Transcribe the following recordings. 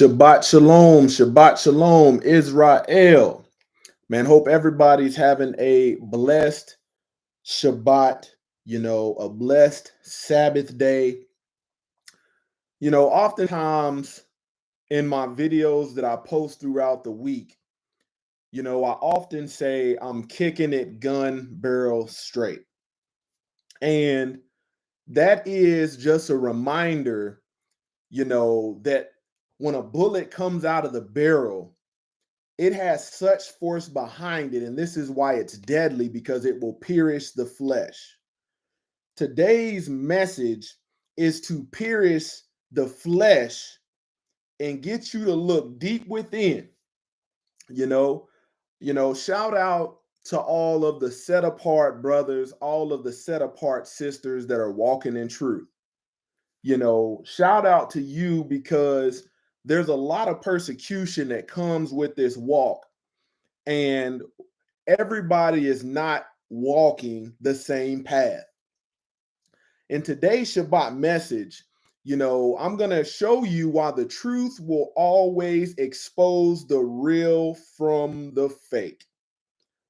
Shabbat shalom, Shabbat shalom, Israel. Man, hope everybody's having a blessed Shabbat, a blessed Sabbath day. Oftentimes in my videos that I post throughout the week, I often say I'm kicking it gun barrel straight. And that is just a reminder, that when a bullet comes out of the barrel, it has such force behind it, and this is why it's deadly, because it will pierce the flesh. Today's message is to pierce the flesh and get you to look deep within. Shout out to all of the set apart brothers, all of the set apart sisters that are walking in truth. Shout out to you, because there's a lot of persecution that comes with this walk. And everybody is not walking the same path. In today's Shabbat message, I'm going to show you why the truth will always expose the real from the fake.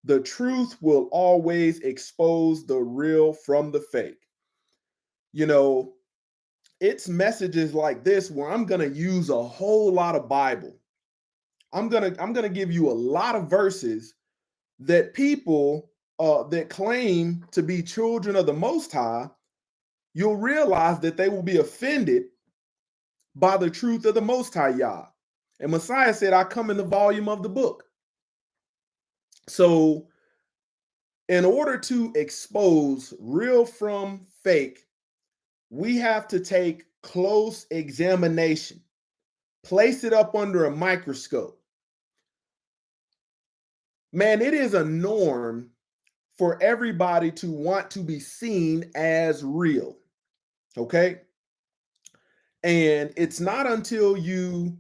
The truth will always expose the real from the fake. It's messages like this where I'm going to use a whole lot of Bible. I'm going to give you a lot of verses that people that claim to be children of the Most High, you'll realize that they will be offended by the truth of the Most High Yah. And Messiah said, I come in the volume of the book. So in order to expose real from fake, we have to take close examination, place it up under a microscope. Man, it is a norm for everybody to want to be seen as real, okay? And it's not until you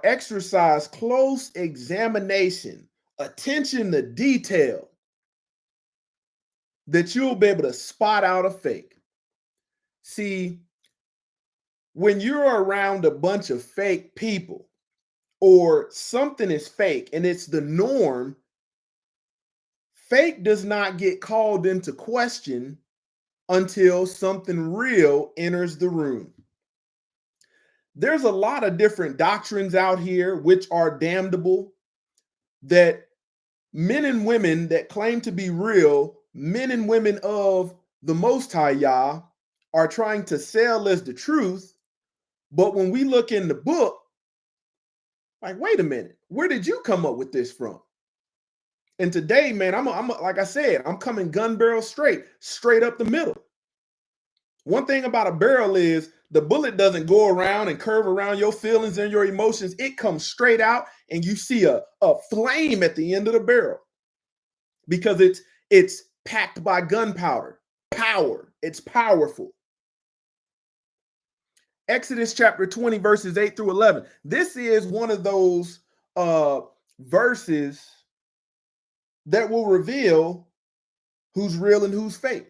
exercise close examination, attention to detail, that you'll be able to spot out a fake. See, when you're around a bunch of fake people, or something is fake and it's the norm, fake does not get called into question until something real enters the room. There's a lot of different doctrines out here which are damnable, that men and women that claim to be real, men and women of the Most High Yah, are trying to sell as the truth. But when we look in the book, like, wait a minute, where did you come up with this from? And today, man, I'm like I said, I'm coming gun barrel straight up the middle. One thing about a barrel is the bullet doesn't go around and curve around your feelings and your emotions. It comes straight out, and you see a flame at the end of the barrel, because it's packed by gunpowder. Power. It's powerful. Exodus chapter 20, verses 8 through 11. This is one of those verses that will reveal who's real and who's fake.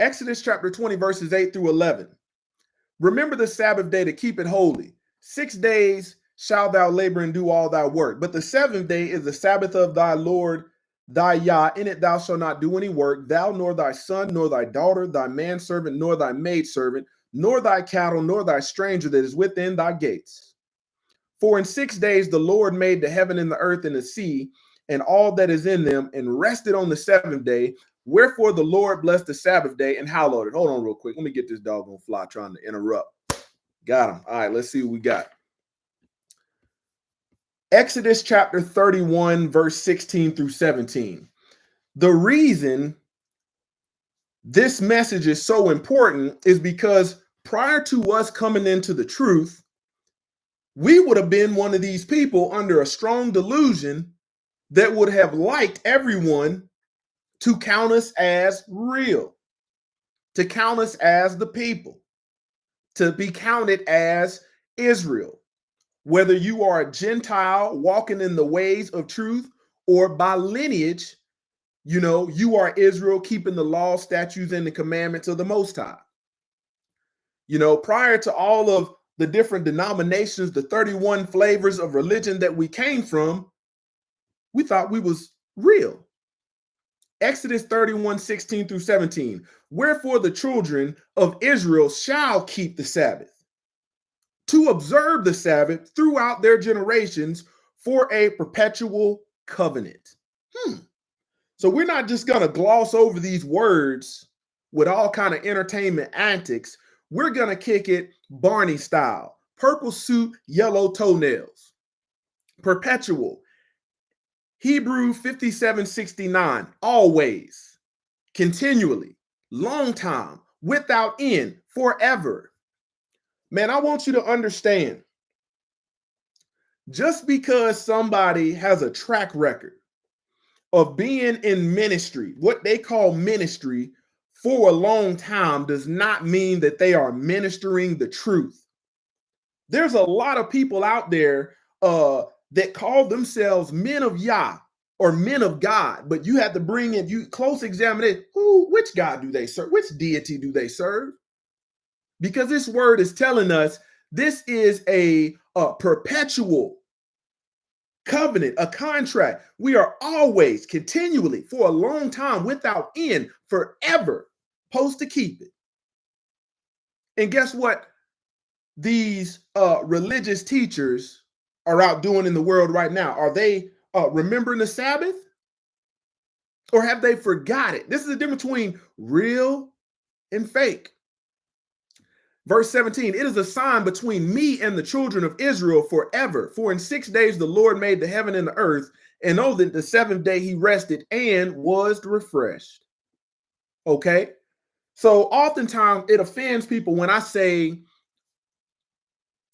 Exodus chapter 20, verses 8 through 11. Remember the Sabbath day to keep it holy. 6 days shalt thou labor and do all thy work. But the seventh day is the Sabbath of thy Lord thy Yah. In it thou shalt not do any work, thou nor thy son, nor thy daughter, thy manservant, nor thy maidservant, nor thy cattle, nor thy stranger that is within thy gates. For in 6 days the Lord made the heaven and the earth and the sea, and all that is in them, and rested on the seventh day. Wherefore the Lord blessed the Sabbath day and hallowed it. Hold on real quick. Let me get this doggone fly trying to interrupt. Got him. All right, let's see what we got. Exodus chapter 31, verse 16 through 17. The reason this message is so important is because prior to us coming into the truth, we would have been one of these people under a strong delusion that would have liked everyone to count us as real, to count us as the people, to be counted as Israel. Whether you are a Gentile walking in the ways of truth, or by lineage, you are Israel keeping the law, statutes, and the commandments of the Most High. Prior to all of the different denominations, the 31 flavors of religion that we came from, we thought we was real. Exodus 31:16 through 17. Wherefore the children of Israel shall keep the Sabbath, to observe the Sabbath throughout their generations for a perpetual covenant. So we're not just going to gloss over these words with all kind of entertainment antics. We're going to kick it Barney style. Purple suit, yellow toenails. Perpetual. Hebrew 57:69. Always. Continually. Long time. Without end. Forever. Man, I want you to understand. Just because somebody has a track record of being in ministry, what they call ministry, for a long time does not mean that they are ministering the truth. There's a lot of people out there that call themselves men of Yah or men of God, but you have to bring in, you close examine it, which God do they serve? Which deity do they serve? Because this word is telling us this is a perpetual covenant, a contract. We are always, continually, for a long time, without end, forever, supposed to keep it. And guess what these religious teachers are out doing in the world right now? Are they remembering the Sabbath? Or have they forgot it? This is the difference between real and fake. Verse 17, it is a sign between me and the children of Israel forever. For in 6 days the Lord made the heaven and the earth, and oh, that the seventh day he rested and was refreshed. Okay? So oftentimes it offends people when I say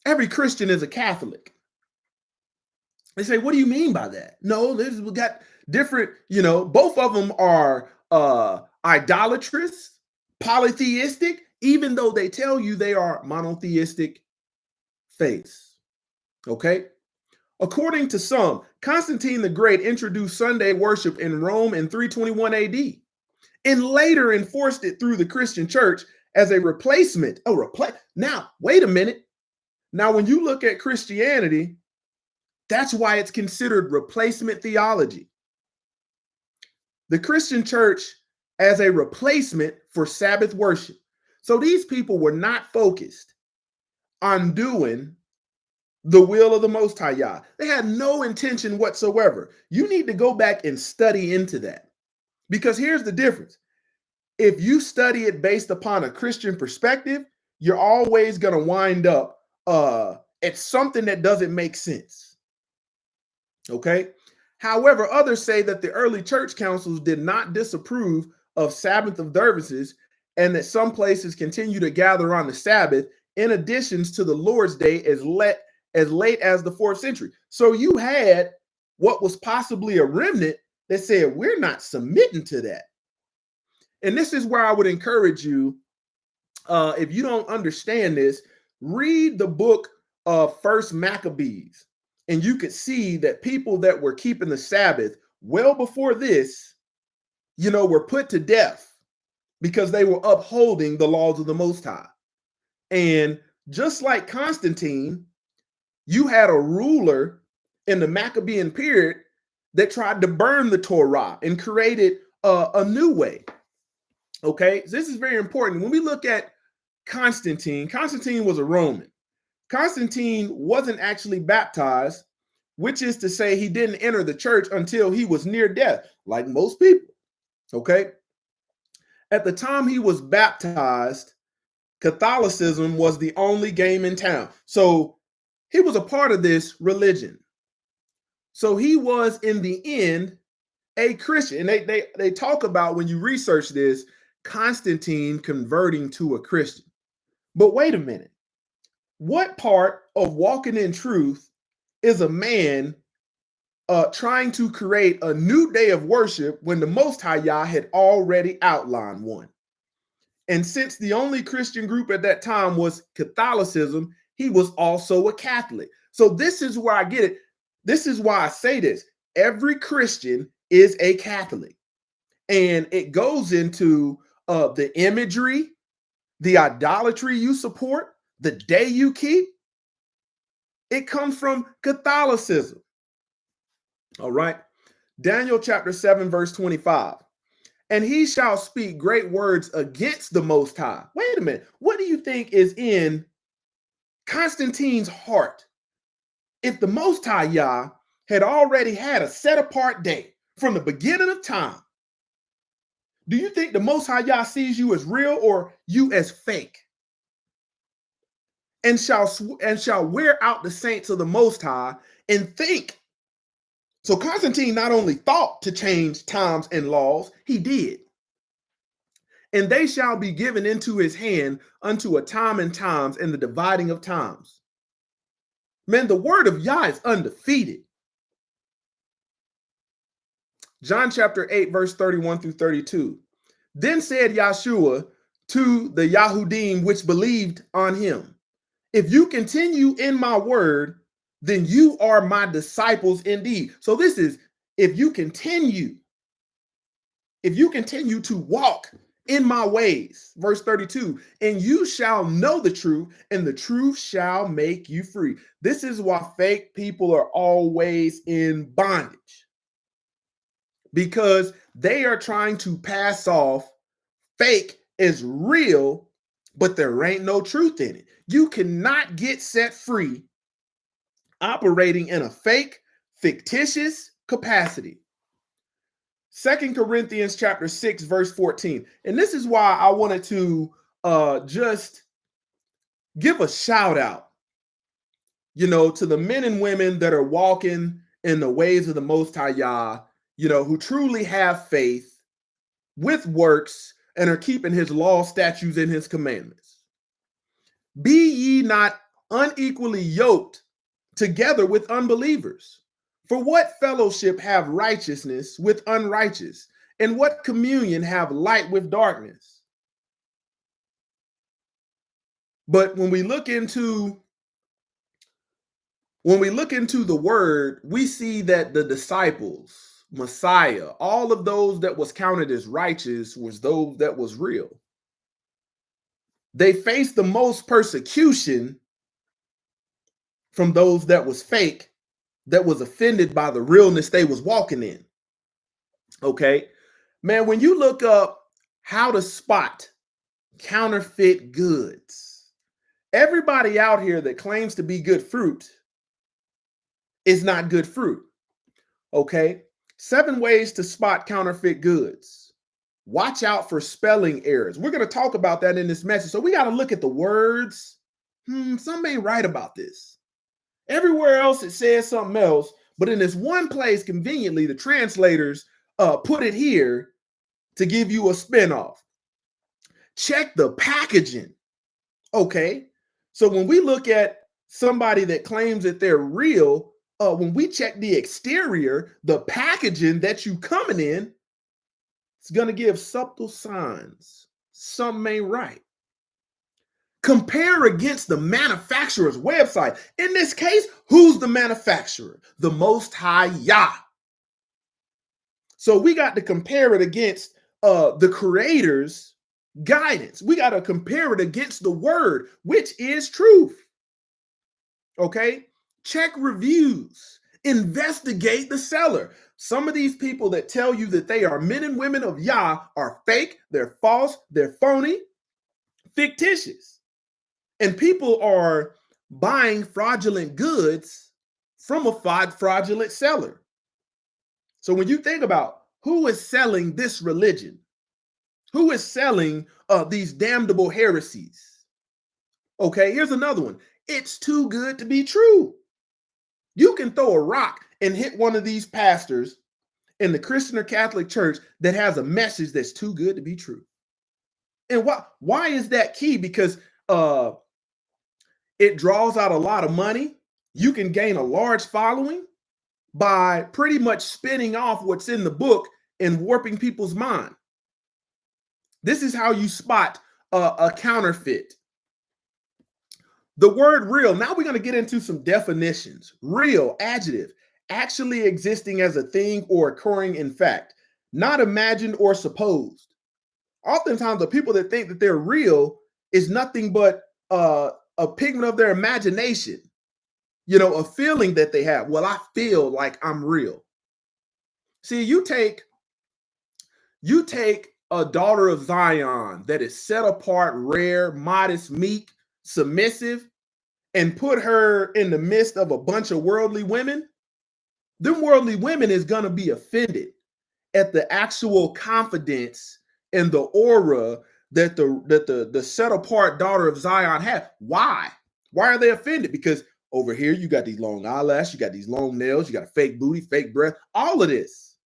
every Christian is a Catholic. They say, what do you mean by that? No, we got different, both of them are idolatrous, polytheistic, even though they tell you they are monotheistic faiths. Okay? According to some, Constantine the Great introduced Sunday worship in Rome in 321 AD and later enforced it through the Christian church as a replacement. Now, wait a minute. Now, when you look at Christianity, that's why it's considered replacement theology. The Christian church as a replacement for Sabbath worship. So these people were not focused on doing the will of the Most High Yah. They had no intention whatsoever. You need to go back and study into that. Because here's the difference. If you study it based upon a Christian perspective, you're always going to wind up at something that doesn't make sense. Okay? However, others say that the early church councils did not disapprove of Sabbath observances and that some places continue to gather on the Sabbath in addition to the Lord's Day as late as the 4th century. So you had what was possibly a remnant that said, we're not submitting to that. And this is where I would encourage you, if you don't understand this, read the book of First Maccabees, and you could see that people that were keeping the Sabbath well before this, were put to death because they were upholding the laws of the Most High. And just like Constantine, you had a ruler in the Maccabean period that tried to burn the Torah and created a new way. Okay, so this is very important. When we look at Constantine was a Roman. Constantine wasn't actually baptized, which is to say he didn't enter the church until he was near death, like most people. Okay, at the time he was baptized, Catholicism was the only game in town. So he was a part of this religion. So he was, in the end, a Christian. And they talk about, when you research this, Constantine converting to a Christian. But wait a minute. What part of walking in truth is a man trying to create a new day of worship when the Most High Yah had already outlined one? And since the only Christian group at that time was Catholicism, he was also a Catholic. So this is where I get it. This is why I say this. Every Christian is a Catholic. And it goes into the imagery, the idolatry you support, the day you keep. It comes from Catholicism. All right. Daniel chapter 7, verse 25. And he shall speak great words against the Most High. Wait a minute. What do you think is in Constantine's heart? If the Most High Yah had already had a set apart day from the beginning of time, do you think the Most High Yah sees you as real or you as fake? And shall wear out the saints of the Most High and think. So Constantine not only thought to change times and laws, he did. And they shall be given into his hand unto a time and times and the dividing of times. Man, the word of Yah is undefeated. John chapter 8, verse 31 through 32. Then said Yahshua to the Yahudim which believed on him, if you continue in my word, then you are my disciples indeed. So this is if you continue to walk in my ways. Verse 32, and you shall know the truth, and the truth shall make you free. This is why fake people are always in bondage, because they are trying to pass off fake as real, but there ain't no truth in it. You cannot get set free operating in a fake, fictitious capacity. 2 Corinthians chapter 6, verse 14. And this is why I wanted to just give a shout out, to the men and women that are walking in the ways of the Most High Yah, who truly have faith with works and are keeping his law, statutes, and his commandments. Be ye not unequally yoked together with unbelievers. For what fellowship have righteousness with unrighteous? And what communion have light with darkness? But when we look into the word, we see that the disciples, Messiah, all of those that was counted as righteous was those that was real. They faced the most persecution from those that was fake, that was offended by the realness they was walking in. Okay, man, when you look up how to spot counterfeit goods, everybody out here that claims to be good fruit is not good fruit. Okay, 7 ways to spot counterfeit goods. Watch out for spelling errors. We're going to talk about that in this message. So we got to look at the words. Something ain't right about this. Everywhere else it says something else, but in this one place, conveniently, the translators put it here to give you a spinoff. Check the packaging. Okay, so when we look at somebody that claims that they're real, when we check the exterior, the packaging that you coming in, it's going to give subtle signs. Something ain't right. Compare against the manufacturer's website. In this case, who's the manufacturer? The Most High Yah. So we got to compare it against the creator's guidance. We got to compare it against the word, which is truth. Okay? Check reviews. Investigate the seller. Some of these people that tell you that they are men and women of Yah are fake, they're false, they're phony, fictitious. And people are buying fraudulent goods from a fraudulent seller. So when you think about who is selling this religion, who is selling these damnable heresies? Okay, here's another one. It's too good to be true. You can throw a rock and hit one of these pastors in the Christian or Catholic church that has a message that's too good to be true. And why is that key? Because it draws out a lot of money. You can gain a large following by pretty much spinning off what's in the book and warping people's mind. This is how you spot a counterfeit. The word real. Now we're going to get into some definitions. Real, adjective, actually existing as a thing or occurring in fact, not imagined or supposed. Oftentimes, the people that think that they're real is nothing but a pigment of their imagination. a feeling that they have. Well, I feel like I'm real. See, you take a daughter of Zion that is set apart, rare, modest, meek, submissive, and put her in the midst of a bunch of worldly women. Them worldly women is going to be offended at the actual confidence and the aura that the set apart daughter of Zion had. Why? Why are they offended? Because over here you got these long eyelashes, you got these long nails, you got a fake booty, fake breath, all of this.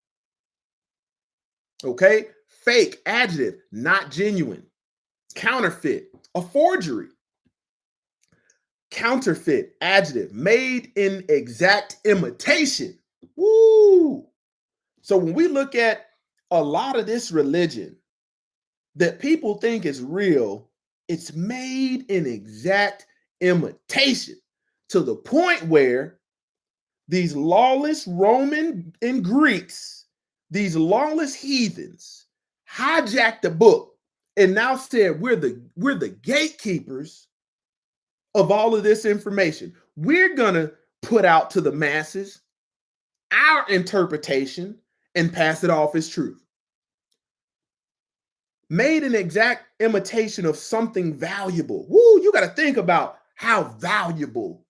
Okay? Fake, adjective, not genuine. Counterfeit, a forgery. Counterfeit, adjective, made in exact imitation. Woo! So when we look at a lot of this religion that people think is real, it's made in exact imitation to the point where these lawless Roman and Greeks, these lawless heathens, hijacked the book and now said we're the gatekeepers of all of this information. We're gonna put out to the masses our interpretation and pass it off as truth. Made an exact imitation of something valuable. Woo, you got to think about how valuable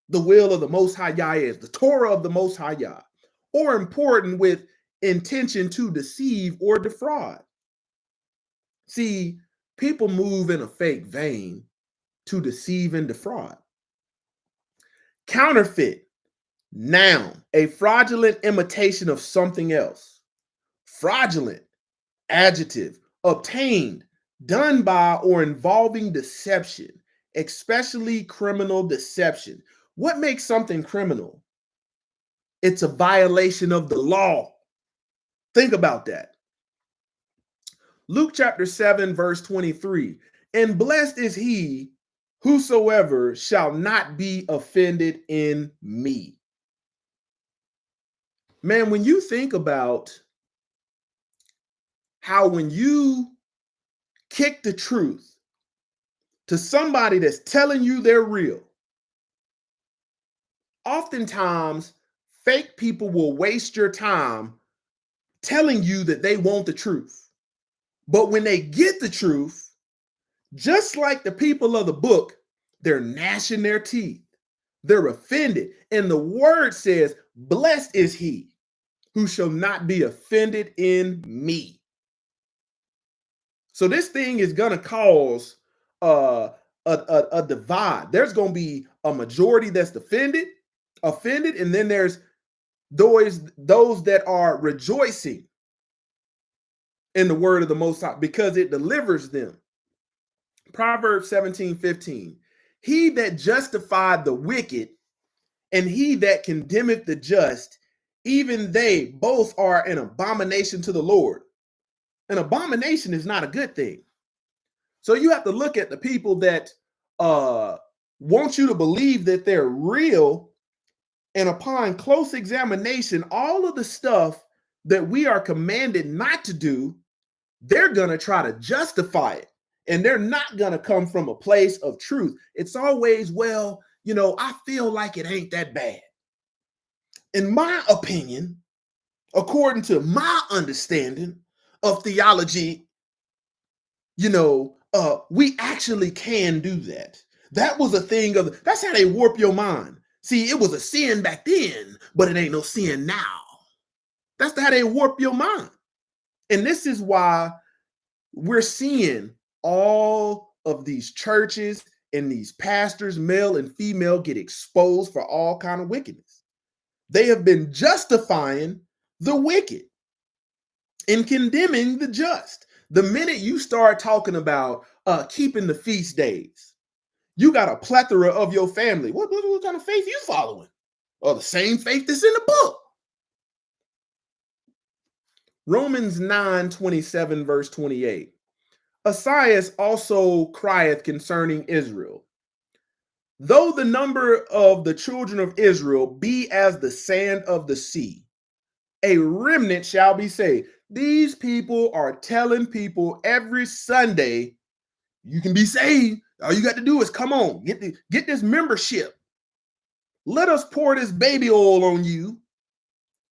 the will of the Most High Yah is, the Torah of the Most High Yah, or important with intention to deceive or defraud. See, people move in a fake vein to deceive and defraud. Counterfeit, noun, a fraudulent imitation of something else. Fraudulent, adjective, obtained, done by, or involving deception, especially criminal deception. What makes something criminal? It's a violation of the law. Think about that. Luke chapter 7, verse 23. And blessed is he whosoever shall not be offended in me. Man, when you think about how when you kick the truth to somebody that's telling you they're real, oftentimes fake people will waste your time telling you that they want the truth. But when they get the truth, just like the people of the book, they're gnashing their teeth. They're offended. And the word says, blessed is he who shall not be offended in me. So this thing is going to cause a divide. There's going to be a majority that's offended, and then there's those that are rejoicing in the word of the Most High because it delivers them. Proverbs 17:15. He that justified the wicked and he that condemneth the just, even they both are an abomination to the Lord. An abomination is not a good thing. So you have to look at the people that want you to believe that they're real, and upon close examination, all of the stuff that we are commanded not to do, they're going to try to justify it. And they're not going to come from a place of truth. It's always, well, I feel like it ain't that bad. In my opinion, according to my understanding of theology, we actually can do that. That was a thing that's how they warp your mind. See, it was a sin back then, but it ain't no sin now. That's how they warp your mind. And this is why we're seeing all of these churches and these pastors, male and female, get exposed for all kind of wickedness. They have been justifying the wicked and condemning the just. The minute you start talking about keeping the feast days, you got a plethora of your family. What kind of faith you following? Or the same faith that's in the book. Romans 9:27, verse 28. Esaias also crieth concerning Israel. Though the number of the children of Israel be as the sand of the sea, a remnant shall be saved. These people are telling people every Sunday, you can be saved. All you got to do is come on, get this membership. Let us pour this baby oil on you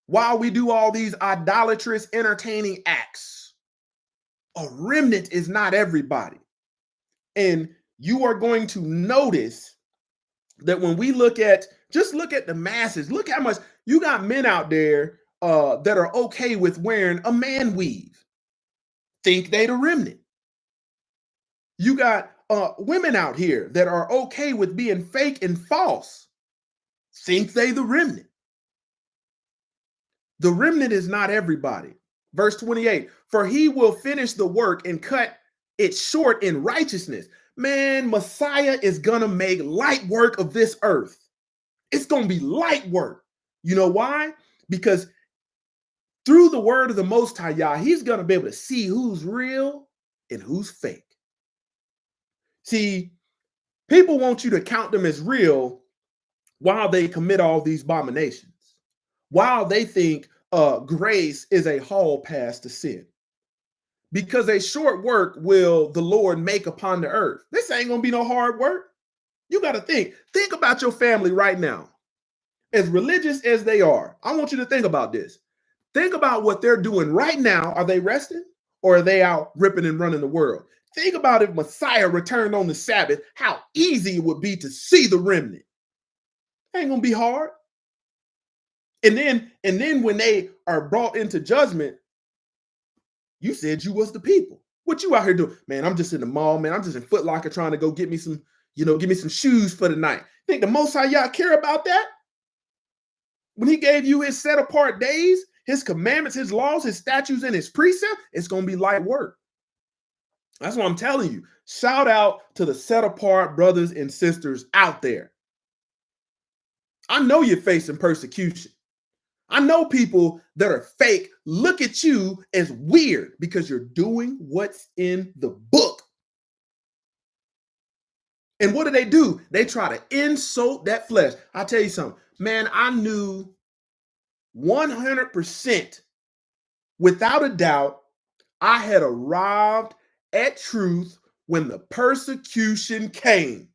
while we do all these idolatrous entertaining acts. A remnant is not everybody. And you are going to notice that when we just look at the masses, look how much you got men out there that are okay with wearing a man weave. Think they the remnant. You got women out here that are okay with being fake and false. Think they the remnant. The remnant is not everybody. Verse 28, for he will finish the work and cut it short in righteousness. Man, Messiah is gonna make light work of this earth. It's gonna be light work. You know why? Because through the word of the Most High Yah, he's gonna be able to see who's real and who's fake. See, people want you to count them as real while they commit all these abominations, while they think grace is a hall pass to sin. Because a short work will the Lord make upon the earth. This ain't gonna be no hard work. You got to think about your family right now. As religious as they are, I want you to think about this. Think about what they're doing right now. Are they resting or are they out ripping and running the world? Think about if Messiah returned on the Sabbath, how easy it would be to see the remnant. It ain't gonna be hard. And then when they are brought into judgment, you said you was the people. What you out here doing? Man, I'm just in the mall, man. I'm just in Foot Locker trying to go get me some, give me some shoes for the night. Think the Most High Yah care about that? When he gave you his set apart days, his commandments, his laws, his statutes, and his precepts, it's going to be light work. That's what I'm telling you. Shout out to the set apart brothers and sisters out there. I know you're facing persecution. I know people that are fake look at you as weird because you're doing what's in the book. And what do? They try to insult that flesh. I'll tell you something, man, I knew 100% without a doubt I had arrived at truth when the persecution came.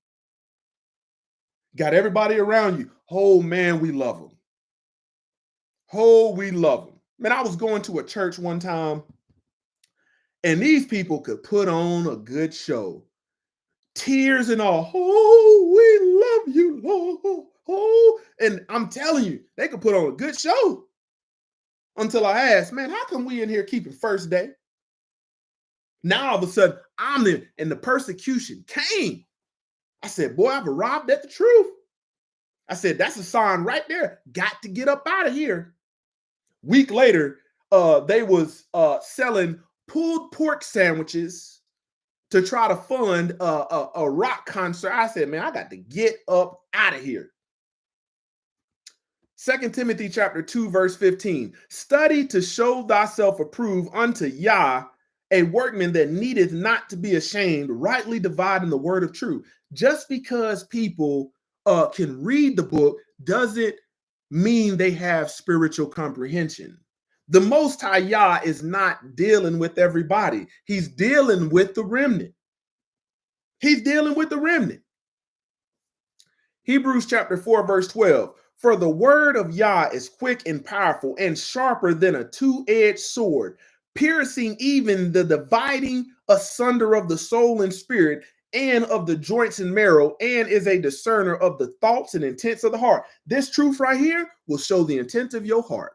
Got everybody around you. Oh, man, we love them. Oh, we love them. Man, I was going to a church one time, and these people could put on a good show. Tears and all. Oh, we love you, Lord. Oh, and I'm telling you, they could put on a good show. Until I asked, man, how come we in here keeping first day? Now all of a sudden, I'm in, and the persecution came. I said, boy, I've arrived at the truth. I said, that's a sign right there. Got to get up out of here. Week later, they was selling pulled pork sandwiches to try to fund a rock concert. I said, man, I got to get up out of here. 2 Timothy chapter 2, verse 15. Study to show thyself approved unto Yah, a workman that needeth not to be ashamed, rightly dividing the word of truth. Just because people can read the book doesn't mean they have spiritual comprehension. The Most High Yah is not dealing with everybody. He's dealing with the remnant. He's dealing with the remnant. Hebrews chapter 4, verse 12. For the word of Yah is quick and powerful and sharper than a two-edged sword, piercing even the dividing asunder of the soul and spirit and of the joints and marrow, and is a discerner of the thoughts and intents of the heart. This truth right here will show the intent of your heart.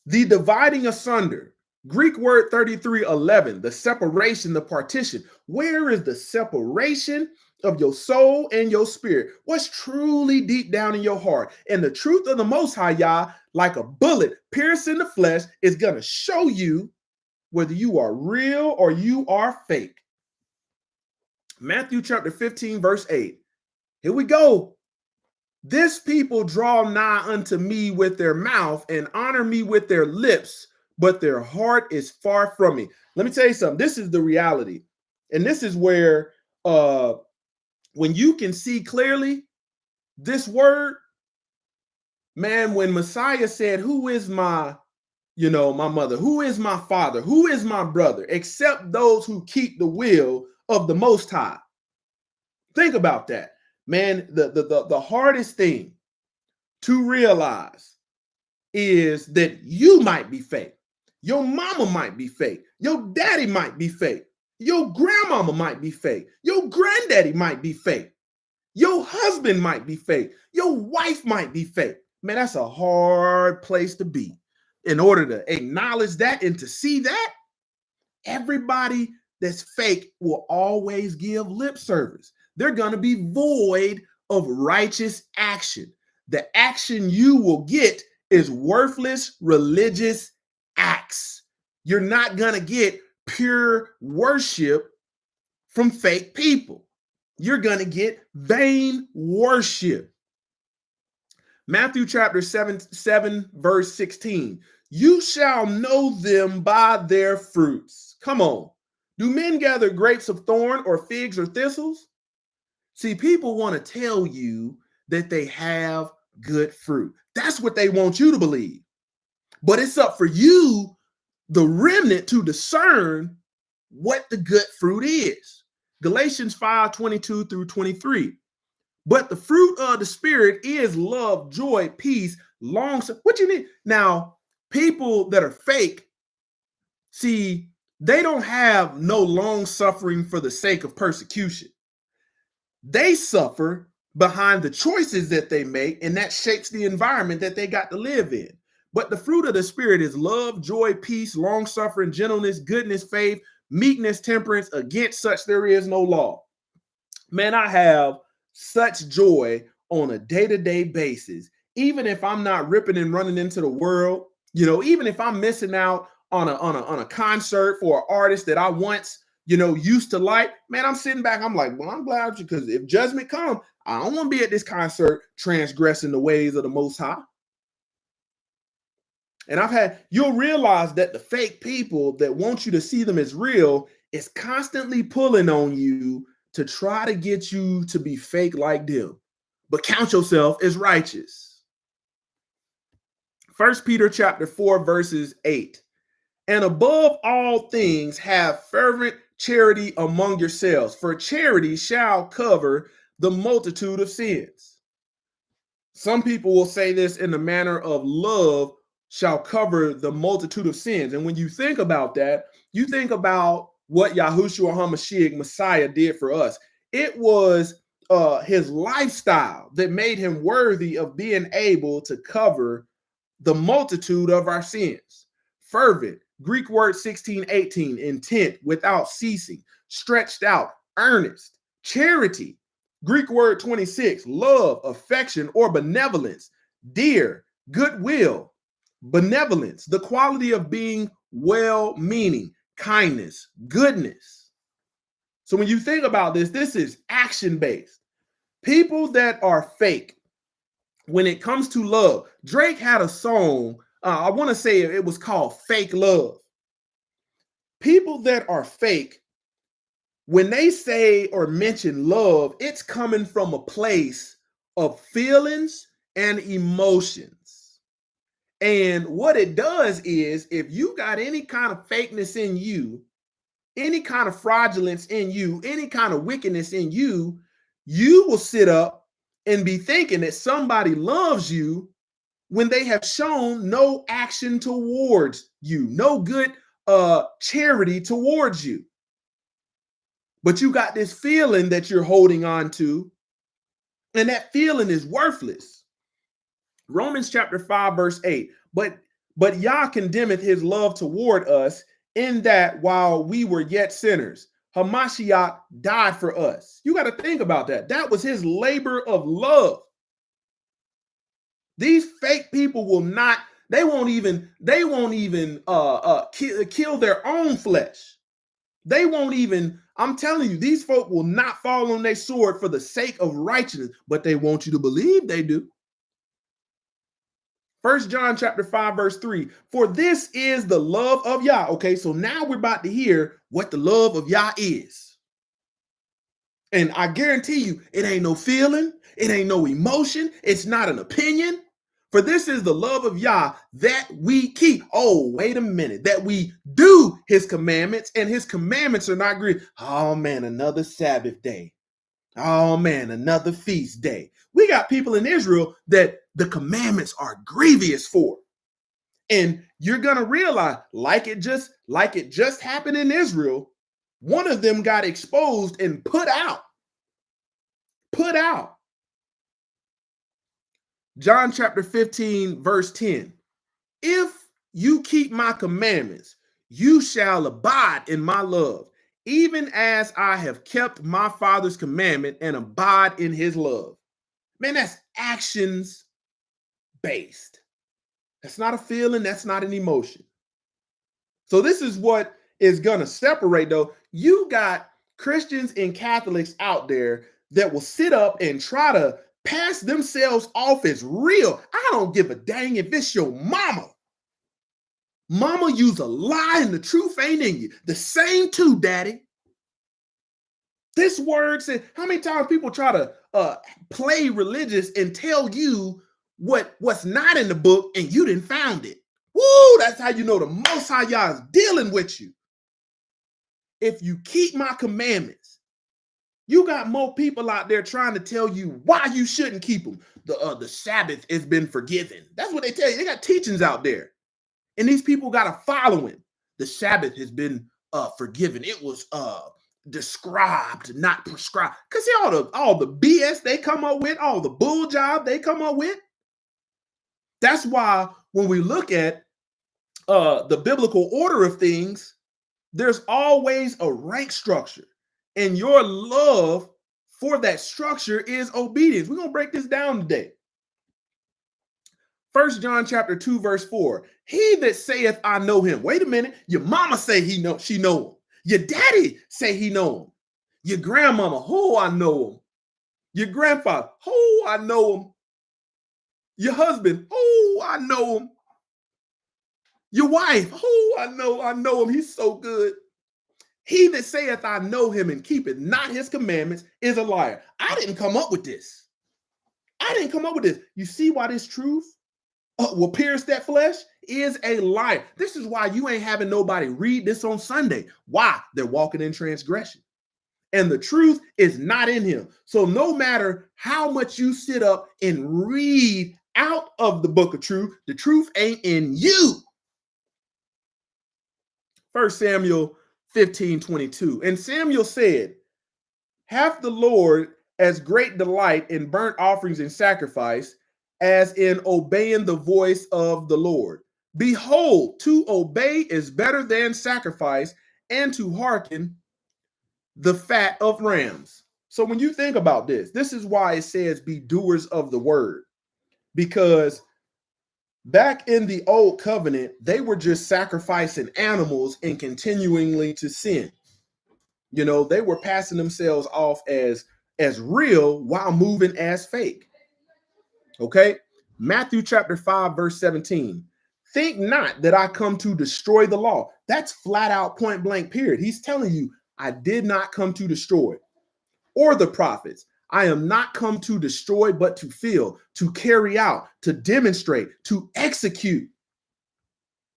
The dividing asunder, Greek word 33:11, the separation, the partition. Where is the separation of your soul and your spirit? What's truly deep down in your heart? And the truth of the Most High Yah, like a bullet piercing the flesh, is going to show you whether you are real or you are fake. Matthew chapter 15, verse 8. Here we go. This people draw nigh unto me with their mouth and honor me with their lips, but their heart is far from me. Let me tell you something. This is the reality. And this is where when you can see clearly this word, man, when Messiah said, who is my, my mother? Who is my father? Who is my brother? Except those who keep the will of the Most High. Think about that. Man, the hardest thing to realize is that you might be fake. Your mama might be fake. Your daddy might be fake. Your grandmama might be fake. Your granddaddy might be fake. Your husband might be fake. Your wife might be fake. Man, that's a hard place to be. In order to acknowledge that and to see that, everybody that's fake will always give lip service. They're going to be void of righteous action. The action you will get is worthless religious acts. You're not going to get pure worship from fake people. You're going to get vain worship. Matthew chapter 7, verse 16. You shall know them by their fruits. Come on. Do men gather grapes of thorn or figs or thistles? See, people want to tell you that they have good fruit. That's what they want you to believe. But it's up for you, the remnant, to discern what the good fruit is. Galatians 5:22 through 23. But the fruit of the Spirit is love, joy, peace, what you need? Now, people that are fake, see, they don't have no long suffering for the sake of persecution. They suffer behind the choices that they make, and that shapes the environment that they got to live in. But the fruit of the Spirit is love, joy, peace, long suffering, gentleness, goodness, faith, meekness, temperance. Against such there is no law. Man, I have such joy on a day-to-day basis, even if I'm not ripping and running into the world, even if I'm missing out on a concert for an artist that I once, used to like. Man, I'm sitting back, I'm like, well, I'm glad, because if judgment comes, I don't want to be at this concert transgressing the ways of the Most High. And you'll realize that the fake people that want you to see them as real is constantly pulling on you to try to get you to be fake like them, but count yourself as righteous. 1 Peter chapter 4, verses 8. And above all things, have fervent charity among yourselves, for charity shall cover the multitude of sins. Some people will say this in the manner of love shall cover the multitude of sins. And when you think about that, you think about what Yahushua HaMashiach, Messiah, did for us. It was his lifestyle that made him worthy of being able to cover the multitude of our sins. Fervent, Greek word 16:18, intent, without ceasing, stretched out, earnest. Charity, Greek word 26, love, affection, or benevolence. Dear, goodwill, benevolence, the quality of being well-meaning, kindness, goodness. So when you think about this, this is action-based. People that are fake, when it comes to love, Drake had a song, I want to say it was called Fake Love. People that are fake, when they say or mention love, it's coming from a place of feelings and emotions. And what it does is, if you got any kind of fakeness in you, any kind of fraudulence in you, any kind of wickedness in you, you will sit up and be thinking that somebody loves you when they have shown no action towards you, no good charity towards you. But you got this feeling that you're holding on to, and that feeling is worthless. Romans chapter 5, verse 8. But Yah condemneth his love toward us, in that while we were yet sinners, Hamashiach died for us. You got to think about that. That was his labor of love. These fake people will not, they won't even kill their own flesh. They won't even, I'm telling you, these folk will not fall on their sword for the sake of righteousness, but they want you to believe they do. 1 John chapter 5, verse 3. For this is the love of Yah. Okay, so now we're about to hear what the love of Yah is. And I guarantee you, it ain't no feeling, it ain't no emotion, it's not an opinion. For this is the love of Yah, that we keep. Oh, wait a minute. That we do his commandments, and his commandments are not grievous. Oh man, another Sabbath day. Oh man, another feast day. We got people in Israel that the commandments are grievous for. And you're gonna realize, like it just happened in Israel, one of them got exposed and put out. Put out. John chapter 15, verse 10. If you keep my commandments, you shall abide in my love, even as I have kept my Father's commandment and abide in his love. Man, that's actions based. That's not a feeling, that's not an emotion. So this is what is going to separate, though. You got Christians and Catholics out there that will sit up and try to pass themselves off as real. I don't give a dang if it's your mama. Mama use a lie and the truth ain't in you. The same too, daddy. This word said, how many times people try to play religious and tell you what's not in the book and you didn't found it. Woo, that's how you know the Most High Yah is dealing with you. If you keep my commandments, you got more people out there trying to tell you why you shouldn't keep them. The Sabbath has been forgiven. That's what they tell you. They got teachings out there. And these people got a following. The Sabbath has been forgiven. It was described, not prescribed. Because see all the BS they come up with, all the bull job they come up with. That's why when we look at the biblical order of things, there's always a rank structure. And your love for that structure is obedience. We're going to break this down today. 1 John chapter 2, verse 4. He that saith, I know him. Wait a minute. Your mama say she know him. Your daddy say he know him. Your grandmama, oh, I know him. Your grandfather, oh, I know him. Your husband, oh, I know him. Your wife, oh, I know him. He's so good. He that saith, I know him and keepeth not his commandments is a liar. I didn't come up with this. You see why this truth will pierce that flesh is a lie. This is why you ain't having nobody read this on Sunday. Why? They're walking in transgression. And the truth is not in him. So no matter how much you sit up and read out of the book of truth, the truth ain't in you. 1 Samuel 15:22. And Samuel said, hath the Lord as great delight in burnt offerings and sacrifice as in obeying the voice of the Lord. Behold, to obey is better than sacrifice, and to hearken the fat of rams. So when you think about this, this is why it says be doers of the word. Because back in the old covenant, they were just sacrificing animals and continually to sin. You know, they were passing themselves off as real while moving as fake. Okay, Matthew chapter 5, verse 17. Think not that I come to destroy the law. That's flat out point blank period. He's telling you, I did not come to destroy, or the prophets. I am not come to destroy, but to fill, to carry out, to demonstrate, to execute.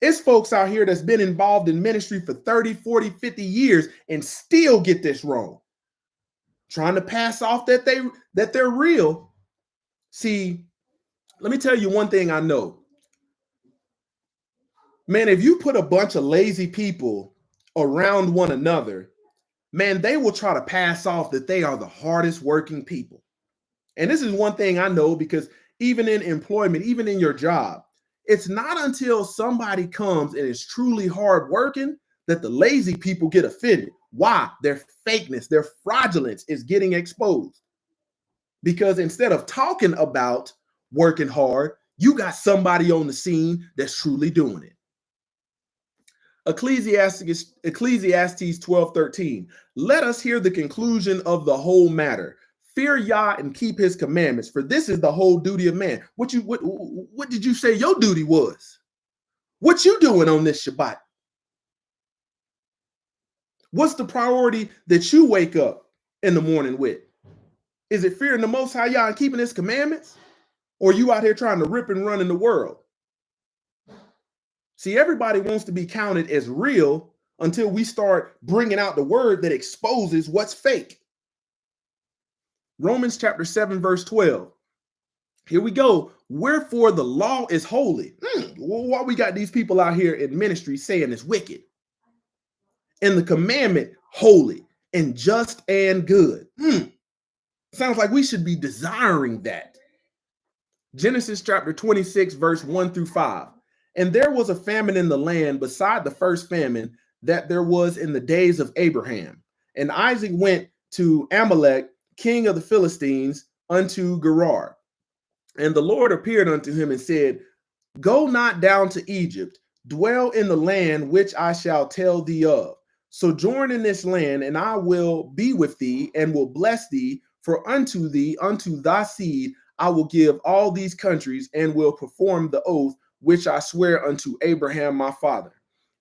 It's folks out here that's been involved in ministry for 30, 40, 50 years and still get this wrong. Trying to pass off that they're real. See, let me tell you one thing I know. Man, if you put a bunch of lazy people around one another, man, they will try to pass off that they are the hardest working people. And this is one thing I know, because even in employment, even in your job, it's not until somebody comes and is truly hard working that the lazy people get offended. Why? Their fakeness, their fraudulence is getting exposed. Because instead of talking about working hard, you got somebody on the scene that's truly doing it. Ecclesiastes 12:13. Let us hear the conclusion of the whole matter. Fear Yah and keep his commandments, for this is the whole duty of man. What did you say your duty was? What you doing on this Shabbat? What's the priority that you wake up in the morning with? Is it fearing the Most High Yah and keeping his commandments? Or you out here trying to rip and run in the world? See, everybody wants to be counted as real until we start bringing out the word that exposes what's fake. Romans chapter 7, verse 12. Here we go. Wherefore the law is holy. Why we got these people out here in ministry saying it's wicked? And the commandment holy and just and good. Sounds like we should be desiring that. Genesis chapter 26, verse 1 through 5. And there was a famine in the land beside the first famine that there was in the days of Abraham. And Isaac went to Amalek, king of the Philistines, unto Gerar. And the Lord appeared unto him and said, Go not down to Egypt, dwell in the land which I shall tell thee of. Sojourn in this land, and I will be with thee, and will bless thee. For unto thee, unto thy seed, I will give all these countries, and will perform the oath which I swear unto Abraham my father.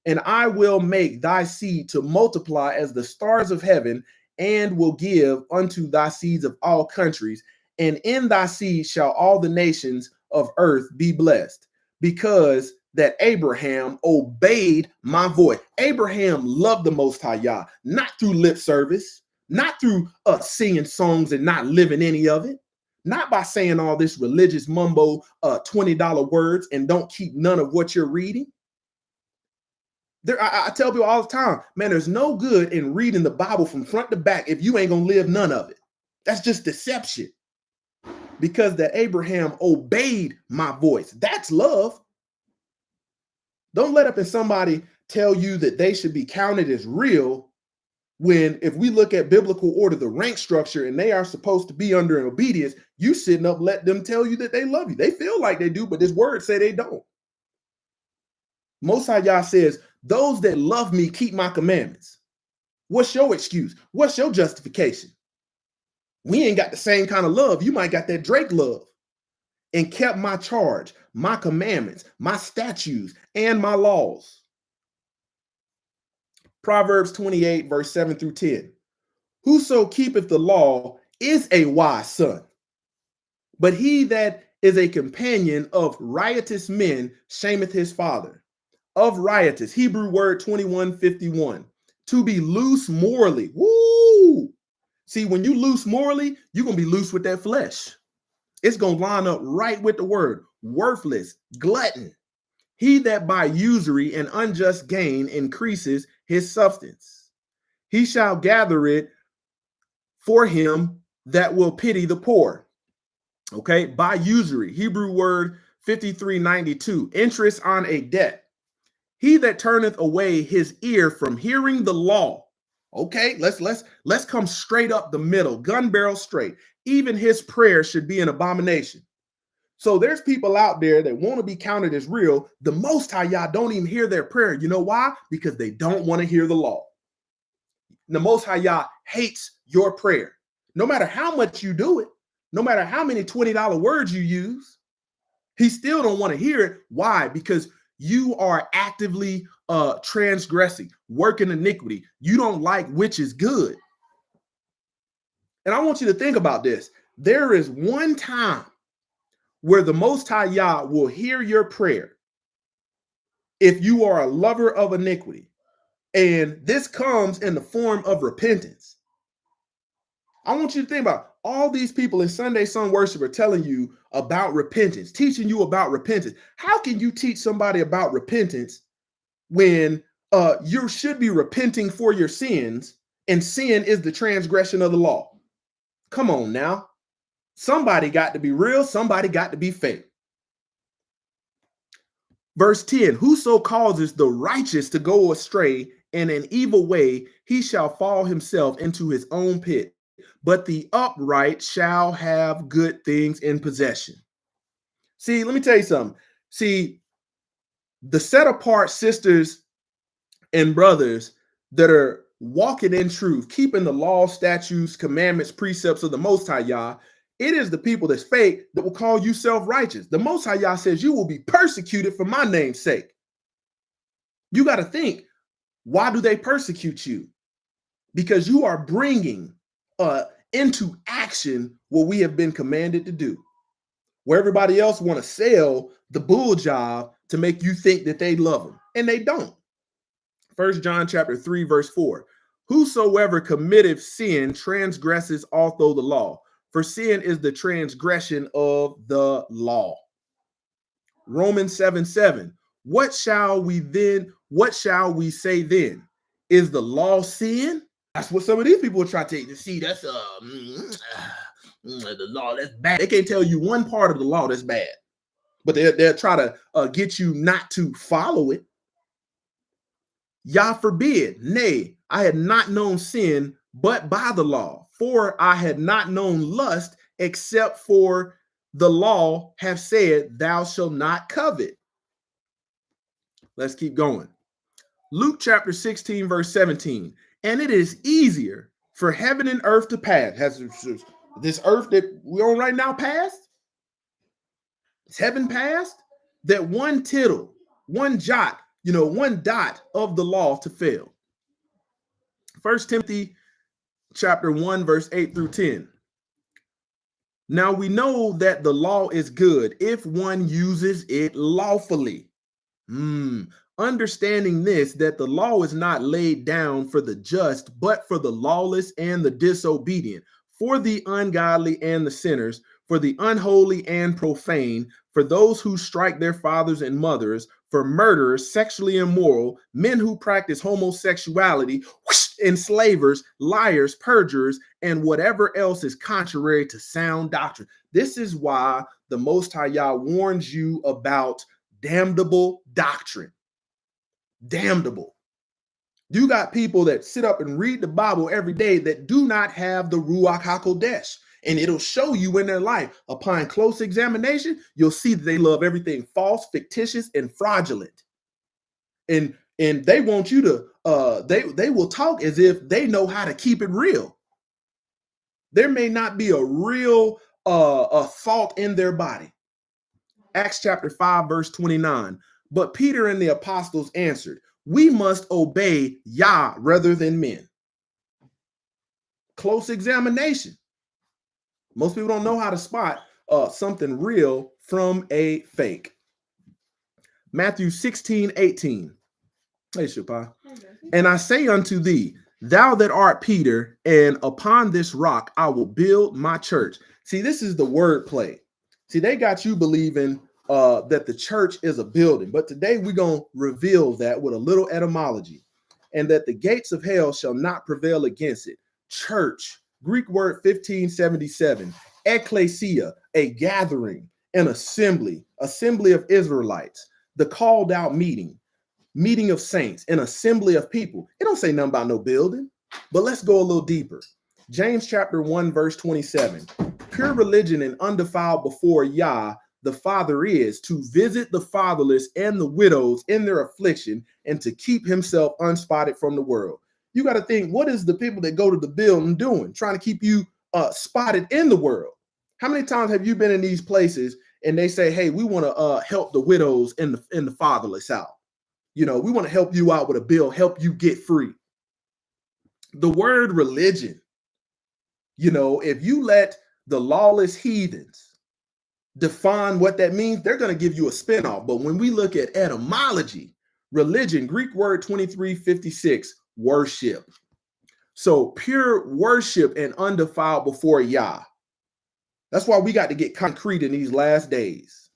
And I will make thy seed to multiply as the stars of heaven, and will give unto thy seeds of all countries. And in thy seed shall all the nations of earth be blessed, because that Abraham obeyed my voice. Abraham loved the Most High Yah, not through lip service, not through singing songs and not living any of it, not by saying all this religious mumbo $20 words and don't keep none of what you're reading. I tell people all the time, man, there's no good in reading the Bible from front to back if you ain't gonna live none of it. That's just deception. Because that Abraham obeyed my voice. That's love. Don't let up in somebody tell you that they should be counted as real when, if we look at biblical order, the rank structure, and they are supposed to be under an obedience, you sitting up, let them tell you that they love you. They feel like they do, but this word say they don't. Most High Yah says, those that love me keep my commandments. What's your excuse? What's your justification? We ain't got the same kind of love. You might got that Drake love. And kept my charge, my commandments, my statutes, and my laws. Proverbs 28, verse 7 through 10. Whoso keepeth the law is a wise son, but he that is a companion of riotous men shameth his father. Of riotous, Hebrew word 2151. To be loose morally. Woo! See, when you loose morally, you're going to be loose with that flesh. It's going to line up right with the word. Worthless, glutton. He that by usury and unjust gain increases his substance. He shall gather it for him that will pity the poor. Okay, by usury, Hebrew word 5392. Interest on a debt. He that turneth away his ear from hearing the law. Okay, let's come straight up the middle, gun barrel straight. Even his prayer should be an abomination. So there's people out there that want to be counted as real. The Most High Yah don't even hear their prayer. You know why? Because they don't want to hear the law. The Most High Yah hates your prayer. No matter how much you do it, no matter how many $20 words you use, he still don't want to hear it. Why? Because you are actively transgressing, working iniquity. You don't like which is good. And I want you to think about this. There is one time where the Most High Yah will hear your prayer if you are a lover of iniquity. And this comes in the form of repentance. I want you to think about all these people in Sunday Sun Worship are telling you about repentance, teaching you about repentance. How can you teach somebody about repentance when you should be repenting for your sins and sin is the transgression of the law? Come on now. Somebody got to be real. Somebody got to be fake. Verse 10, whoso causes the righteous to go astray in an evil way, he shall fall himself into his own pit. But the upright shall have good things in possession. See, let me tell you something. See, the set apart sisters and brothers that are walking in truth, keeping the law, statutes, commandments, precepts of the Most High Yah, it is the people that's fake that will call you self-righteous. The Most High Yah says you will be persecuted for my name's sake. You got to think, why do they persecute you? Because you are bringing into action what we have been commanded to do. Where everybody else want to sell the bull job to make you think that they love them, and they don't. 1 John chapter 3, verse 4. Whosoever committeth sin transgresses also the law. for sin is the transgression of the law. Romans 7:7. What shall we say then? Is the law sin? That's what some of these people are trying to take to see. That's the law, that's bad. They can't tell you one part of the law that's bad, but they'll try to get you not to follow it. Yah forbid, nay, I had not known sin but by the law, for I had not known lust except for the law have said, thou shalt not covet. Let's keep going. Luke chapter 16, verse 17. And it is easier for heaven and earth to pass. Has this earth that we're on right now passed? Is heaven passed? That one tittle, one jot, one dot of the law to fail. 1 Timothy chapter 1, verse 8 through 10. Now we know that the law is good if one uses it lawfully. Understanding this, that the law is not laid down for the just, but for the lawless and the disobedient, for the ungodly and the sinners, for the unholy and profane, for those who strike their fathers and mothers, for murderers, sexually immoral, men who practice homosexuality, enslavers, liars, perjurers, and whatever else is contrary to sound doctrine. This is why the Most High Yah warns you about damnable doctrine. Damnable. You got people that sit up and read the Bible every day that do not have the Ruach HaKodesh. And it'll show you in their life. Upon close examination, you'll see that they love everything false, fictitious, and fraudulent. And they want you to, they will talk as if they know how to keep it real. There may not be a real a thought in their body. Acts chapter 5, verse 29. But Peter and the apostles answered, we must obey Yah rather than men. Close examination. Most people don't know how to spot something real from a fake. Matthew 16:18. Hey, Shapa. And I say unto thee, thou that art Peter, and upon this rock I will build my church. See, this is the wordplay. See, they got you believing that the church is a building. But today we're going to reveal that with a little etymology. And that the gates of hell shall not prevail against it. Church, Greek word 1577. Ecclesia, a gathering, an assembly of Israelites. The called out meeting of saints, an assembly of people. It don't say nothing about no building. But let's go a little deeper. James chapter 1, verse 27. Pure religion and undefiled before Yah the Father is to visit the fatherless and the widows in their affliction and to keep himself unspotted from the world. You got to think, what is the people that go to the building doing? Trying to keep you spotted in the world. How many times have you been in these places and they say, hey, we want to help the widows and the fatherless out. We want to help you out with a bill, help you get free. The word religion, if you let the lawless heathens define what that means, they're going to give you a spinoff. But when we look at etymology, religion, Greek word 2356, worship. So pure worship and undefiled before Yah. That's why we got to get concrete in these last days.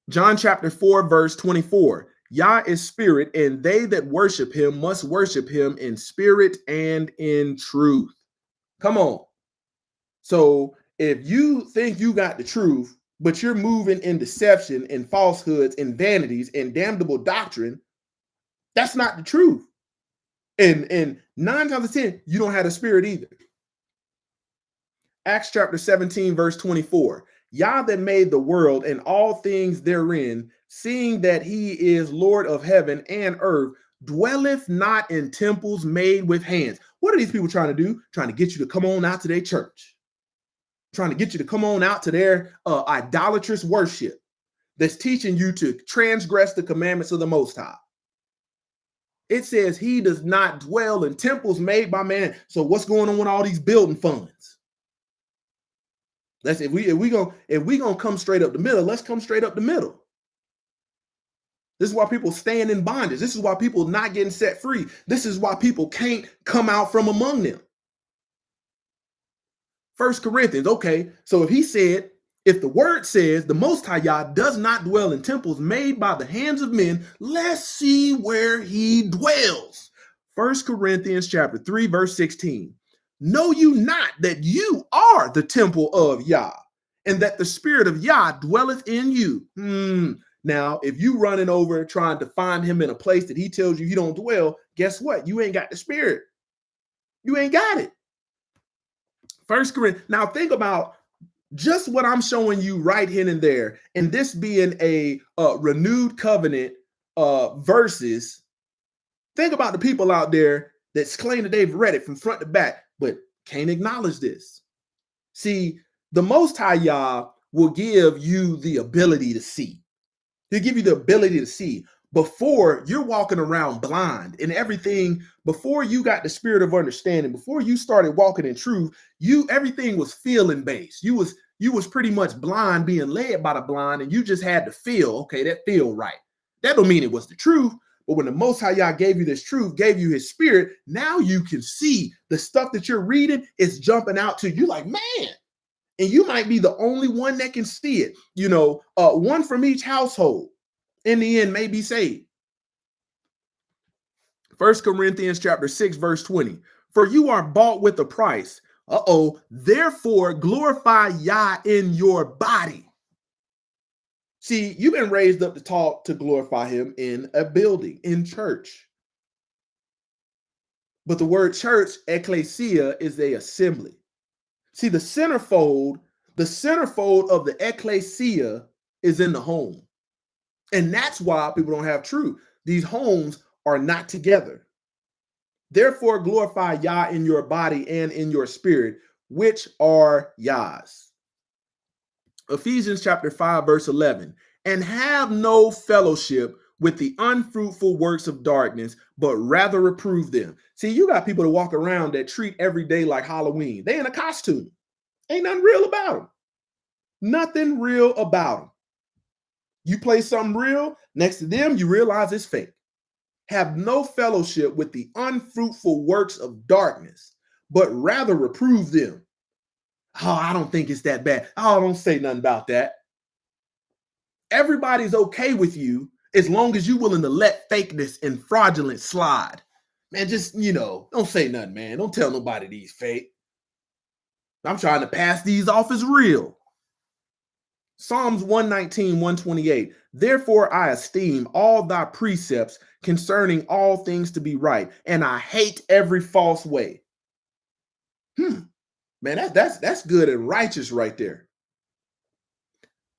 John chapter 4, verse 24. Yah is spirit, and they that worship him must worship him in spirit and in truth. Come on. So if you think you got the truth, but you're moving in deception and falsehoods and vanities and damnable doctrine, that's not the truth. And 9 times out of 10, you don't have the spirit either. Acts chapter 17, verse 24. Yah that made the world and all things therein, seeing that he is Lord of heaven and earth, dwelleth not in temples made with hands. What are these people trying to do? Trying to get you to come on out to their church. Trying to get you to come on out to their idolatrous worship that's teaching you to transgress the commandments of the Most High. It says he does not dwell in temples made by man. So what's going on with all these building funds? If we gonna come straight up the middle, let's come straight up the middle. This is why people staying in bondage. This is why people not getting set free. This is why people can't come out from among them. First Corinthians, okay. So if the word says the Most High Yah does not dwell in temples made by the hands of men, let's see where he dwells. First Corinthians chapter 3, verse 16. Know you not that you are the temple of Yah, and that the spirit of Yah dwelleth in you? Now, if you running over trying to find him in a place that he tells you he don't dwell, guess what? You ain't got the spirit. You ain't got it. First Corinthians. Now think about just what I'm showing you right here and there, and this being a renewed covenant verses. Think about the people out there that claim that they've read it from front to back, but can't acknowledge this. See, the Most High Yah will give you the ability to see. He'll give you the ability to see. Before, you're walking around blind and everything. Before you got the spirit of understanding, before you started walking in truth, everything was feeling based. You was pretty much blind, being led by the blind, and you just had to feel, okay, that feel right. That don't mean it was the truth. But when the Most High Yah gave you this truth, gave you his spirit, now you can see the stuff that you're reading is jumping out to you like, man. And you might be the only one that can see it. One from each household in the end may be saved. First Corinthians chapter 6, verse 20. For you are bought with a price. Therefore glorify Yah in your body. See, you've been raised up to glorify him in a building, in church. But the word church, ecclesia, is a assembly. See, the centerfold of the ecclesia is in the home. And that's why people don't have truth. These homes are not together. Therefore, glorify Yah in your body and in your spirit, which are Yah's. Ephesians chapter 5, verse 11. And have no fellowship with the unfruitful works of darkness, but rather reprove them. See, you got people that walk around that treat every day like Halloween. They in a costume. Ain't nothing real about them. Nothing real about them. You play something real, next to them, you realize it's fake. Have no fellowship with the unfruitful works of darkness, but rather reprove them. Oh, I don't think it's that bad. Oh, don't say nothing about that. Everybody's okay with you as long as you're willing to let fakeness and fraudulence slide. Man, just, don't say nothing, man. Don't tell nobody these fake. I'm trying to pass these off as real. Psalms 119, 128. Therefore I esteem all thy precepts concerning all things to be right, and I hate every false way. Man, that's good and righteous right there.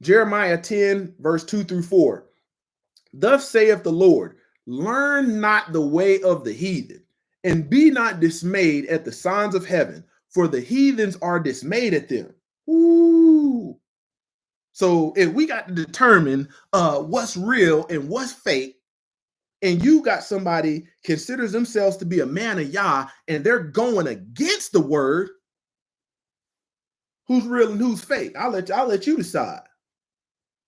Jeremiah 10, verse 2 through 4. Thus saith the Lord, learn not the way of the heathen, and be not dismayed at the signs of heaven, for the heathens are dismayed at them. Ooh. So if we got to determine what's real and what's fake, and you got somebody considers themselves to be a man of Yah, and they're going against the word, who's real and who's fake? I'll let you decide.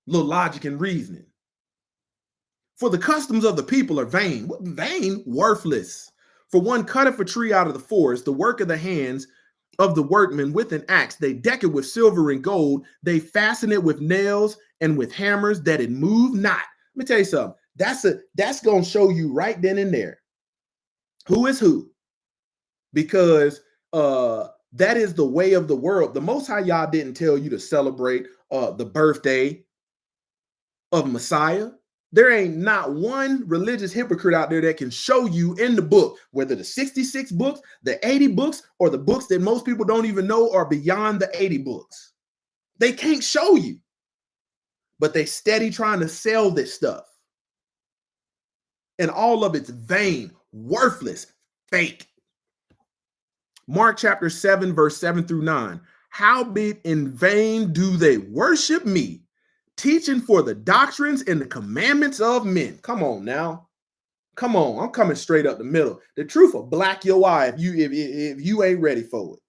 Little logic and reasoning. For the customs of the people are vain. What vain? Worthless. For one cutteth a tree out of the forest, the work of the hands of the workmen with an axe. They deck it with silver and gold. They fasten it with nails and with hammers that it move not. Let me tell you something. That's going to show you right then and there who is who. Because that is the way of the world. The Most High Yah didn't tell you to celebrate the birthday of Messiah. There ain't not one religious hypocrite out there that can show you in the book, whether the 66 books, the 80 books, or the books that most people don't even know are beyond the 80 books. They can't show you, but they steady trying to sell this stuff. And all of it's vain, worthless, fake. Mark chapter 7, verse 7 through 9. Howbeit in vain do they worship me, teaching for the doctrines and the commandments of men. Come on now. Come on. I'm coming straight up the middle. The truth will black your eye if you ain't ready for it.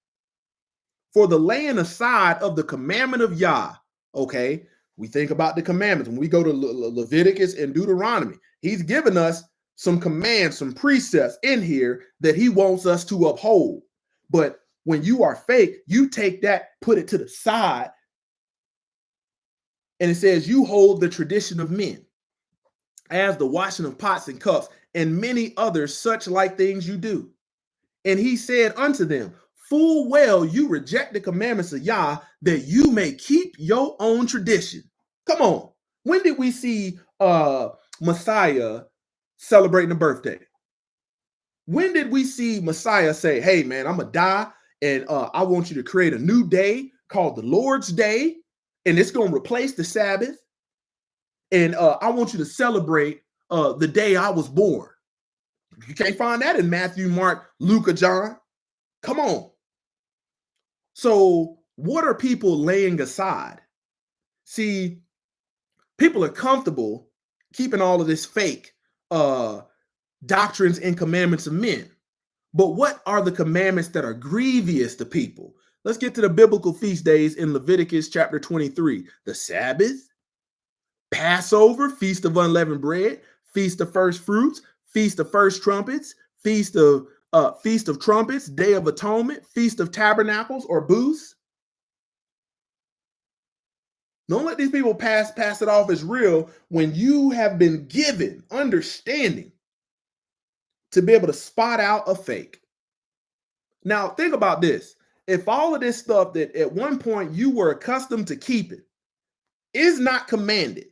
For the laying aside of the commandment of Yah. Okay. We think about the commandments. When we go to Leviticus and Deuteronomy, he's given us some commands, some precepts in here that he wants us to uphold. But When you are fake, you take that, put it to the side, and it says you hold the tradition of men, as the washing of pots and cups, and many others such like things you do. And he said unto them, full well you reject the commandments of Yah, that you may keep your own tradition. Come on. When did we see Messiah celebrating a birthday? When did we see Messiah say, hey man, I'm gonna die, and I want you to create a new day called the Lord's Day, and it's gonna replace the Sabbath, and I want you to celebrate the day I was born? You can't find that in Matthew, Mark, Luke, or John. Come on. So what are people laying aside? See, people are comfortable keeping all of this fake doctrines and commandments of men. But what are the commandments that are grievous to people? Let's get to the biblical feast days in Leviticus chapter 23. The Sabbath, Passover, Feast of Unleavened Bread, Feast of First Fruits, Feast of First Trumpets, Feast of Trumpets, Day of Atonement, Feast of Tabernacles or Booths. Don't let these people pass it off as real when you have been given understanding to be able to spot out a fake. Now, think about this. If all of this stuff that at one point you were accustomed to keeping is not commanded,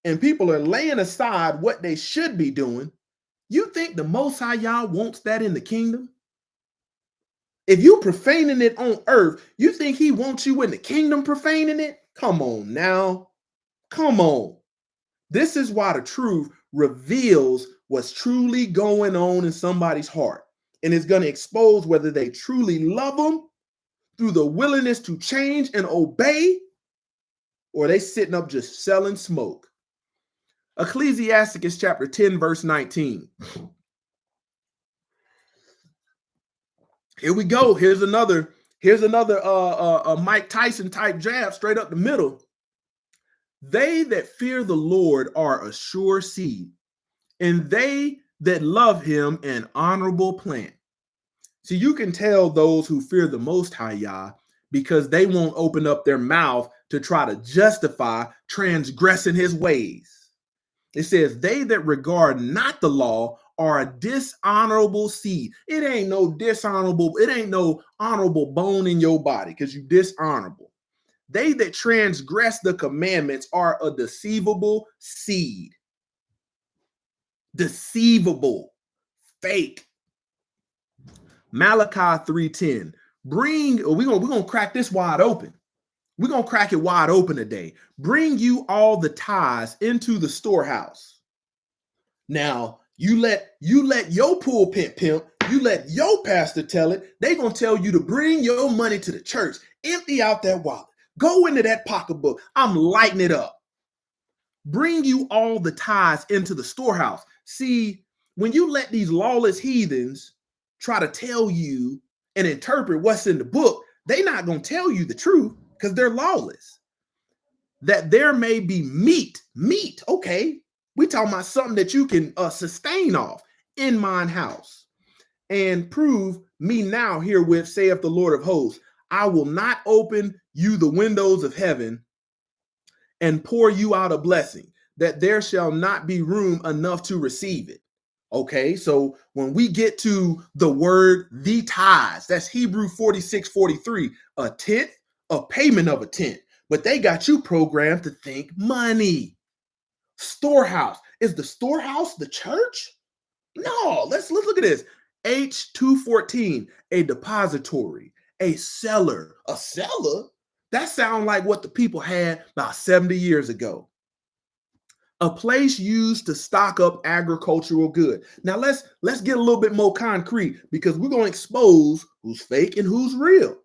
and people are laying aside what they should be doing, you think the Most High Yah wants that in the kingdom? If you profaning it on earth, you think he wants you in the kingdom profaning it? Come on now. Come on. This is why the truth reveals what's truly going on in somebody's heart. And it's going to expose whether they truly love them through the willingness to change and obey, or they sitting up just selling smoke. Ecclesiasticus chapter 10, verse 19. Here we go. Here's another Mike Tyson type jab straight up the middle. They that fear the Lord are a sure seed, and they that love him an honorable plant. See, you can tell those who fear the Most High Yah because they won't open up their mouth to try to justify transgressing his ways. It says, they that regard not the law are a dishonorable seed. It ain't no honorable bone in your body because you dishonorable. They that transgress the commandments are a deceivable seed. Deceivable, fake. Malachi 3:10. We're gonna crack this wide open. We're gonna crack it wide open today. Bring you all the tithes into the storehouse. Now, you let your pulpit pimp, you let your pastor tell it, they gonna tell you to bring your money to the church, empty out that wallet, go into that pocketbook. I'm lighting it up. Bring you all the tithes into the storehouse. See, when you let these lawless heathens try to tell you and interpret what's in the book, they're not going to tell you the truth because they're lawless. That there may be meat, okay. We talking about something that you can sustain off in mine house. And prove me now herewith, saith the Lord of hosts, I will not open you the windows of heaven and pour you out a blessing, that there shall not be room enough to receive it. Okay, so when we get to the word the tithes, that's Hebrew 46:43, a tenth, a payment of a tenth. But they got you programmed to think money. Storehouse. Is the storehouse the church? No, let's look at this. H2:14, a depository, a cellar. A cellar? That sounds like what the people had about 70 years ago. A place used to stock up agricultural goods. Now let's get a little bit more concrete because we're going to expose who's fake and who's real.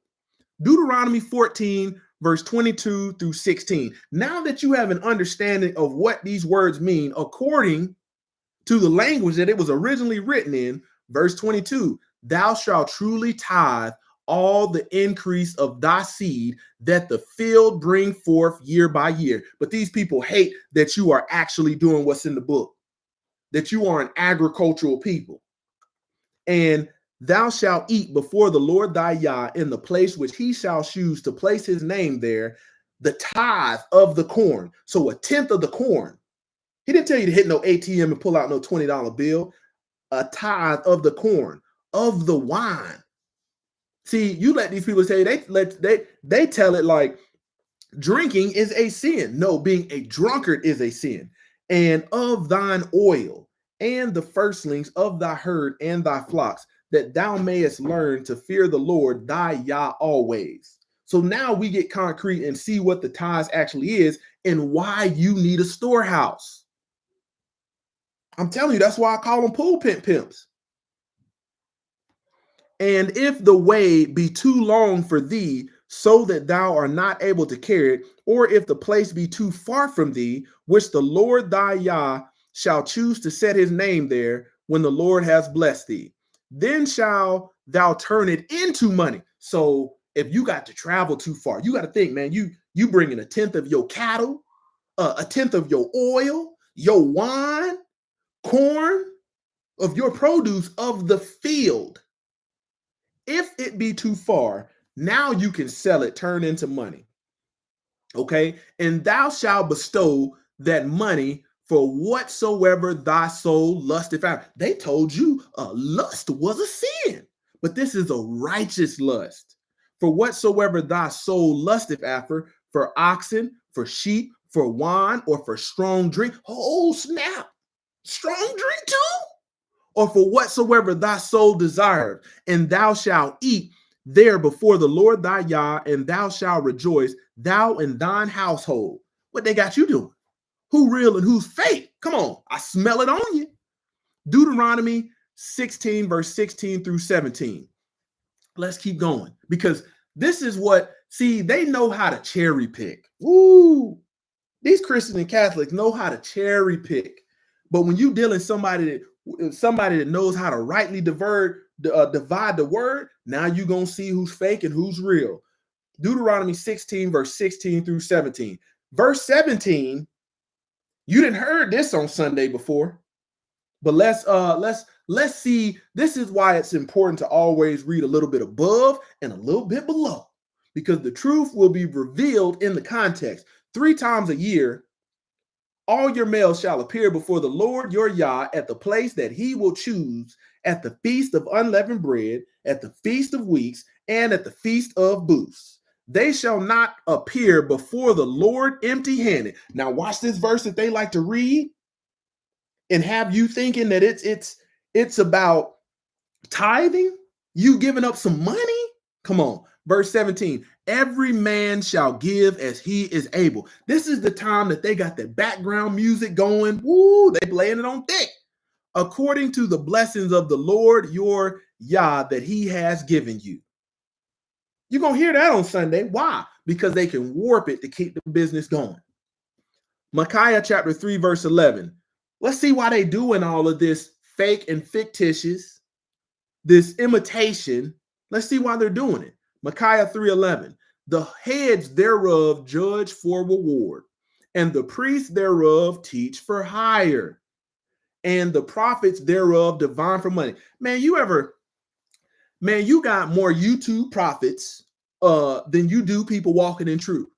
Deuteronomy 14, verse 22 through 16. Now that you have an understanding of what these words mean according to the language that it was originally written in, verse 22, thou shalt truly tithe all the increase of thy seed that the field bring forth year by year. But these people hate that you are actually doing what's in the book, that you are an agricultural people. And Thou shalt eat before the Lord thy Yah in the place which he shall choose to place his name there, the tithe of the corn. So a tenth of the corn. He didn't tell you to hit no ATM and pull out no $20 bill. A tithe of the corn, of the wine. See, you let these people say they tell it like drinking is a sin. No, being a drunkard is a sin. And of thine oil and the firstlings of thy herd and thy flocks, that thou mayest learn to fear the Lord thy Yah always. So now we get concrete and see what the tithes actually is and why you need a storehouse. I'm telling you, that's why I call them pulpit pimps. And if the way be too long for thee, so that thou art not able to carry it, or if the place be too far from thee, which the Lord thy Yah shall choose to set his name there, when the Lord has blessed thee, then shall thou turn it into money. So if you got to travel too far, you got to think, man, you bringing a tenth of your cattle, a tenth of your oil, your wine, corn, of your produce of the field. If it be too far, now you can sell it, turn into money. Okay. And thou shalt bestow that money for whatsoever thy soul lusteth after. They told you lust was a sin, but this is a righteous lust. For whatsoever thy soul lusteth after, for oxen, for sheep, for wine, or for strong drink. Oh, snap. Strong drink too? Or for whatsoever thy soul desired, and thou shalt eat there before the Lord thy Yah, and thou shalt rejoice, thou and thine household. What they got you doing? Who real and who's fake? Come on, I smell it on you. Deuteronomy 16, verse 16 through 17. Let's keep going, because this is what, see, they know how to cherry pick. Woo! These Christians and Catholics know how to cherry pick. But when you dealing somebody that knows how to rightly divide the word, now you're going to see who's fake and who's real. Deuteronomy 16, verse 16 through 17. Verse 17, you didn't heard this on Sunday before. But let's see. This is why it's important to always read a little bit above and a little bit below, because the truth will be revealed in the context. 3 times a year, all your males shall appear before the Lord your Yah at the place that he will choose, at the feast of unleavened bread, at the feast of weeks, and at the feast of booths. They shall not appear before the Lord empty-handed. Now watch this verse that they like to read and have you thinking that it's about tithing, you giving up some money. Come on. Verse 17, every man shall give as he is able. This is the time that they got the background music going. Woo, they playing it on thick. According to the blessings of the Lord your Yah that he has given you. You're going to hear that on Sunday. Why? Because they can warp it to keep the business going. Micaiah chapter 3, verse 11. Let's see why they doing all of this fake and fictitious, this imitation. Let's see why they're doing it. Micaiah 3:11. The heads thereof judge for reward, and the priests thereof teach for hire, and the prophets thereof divine for money. Man, you got more YouTube prophets than you do people walking in truth.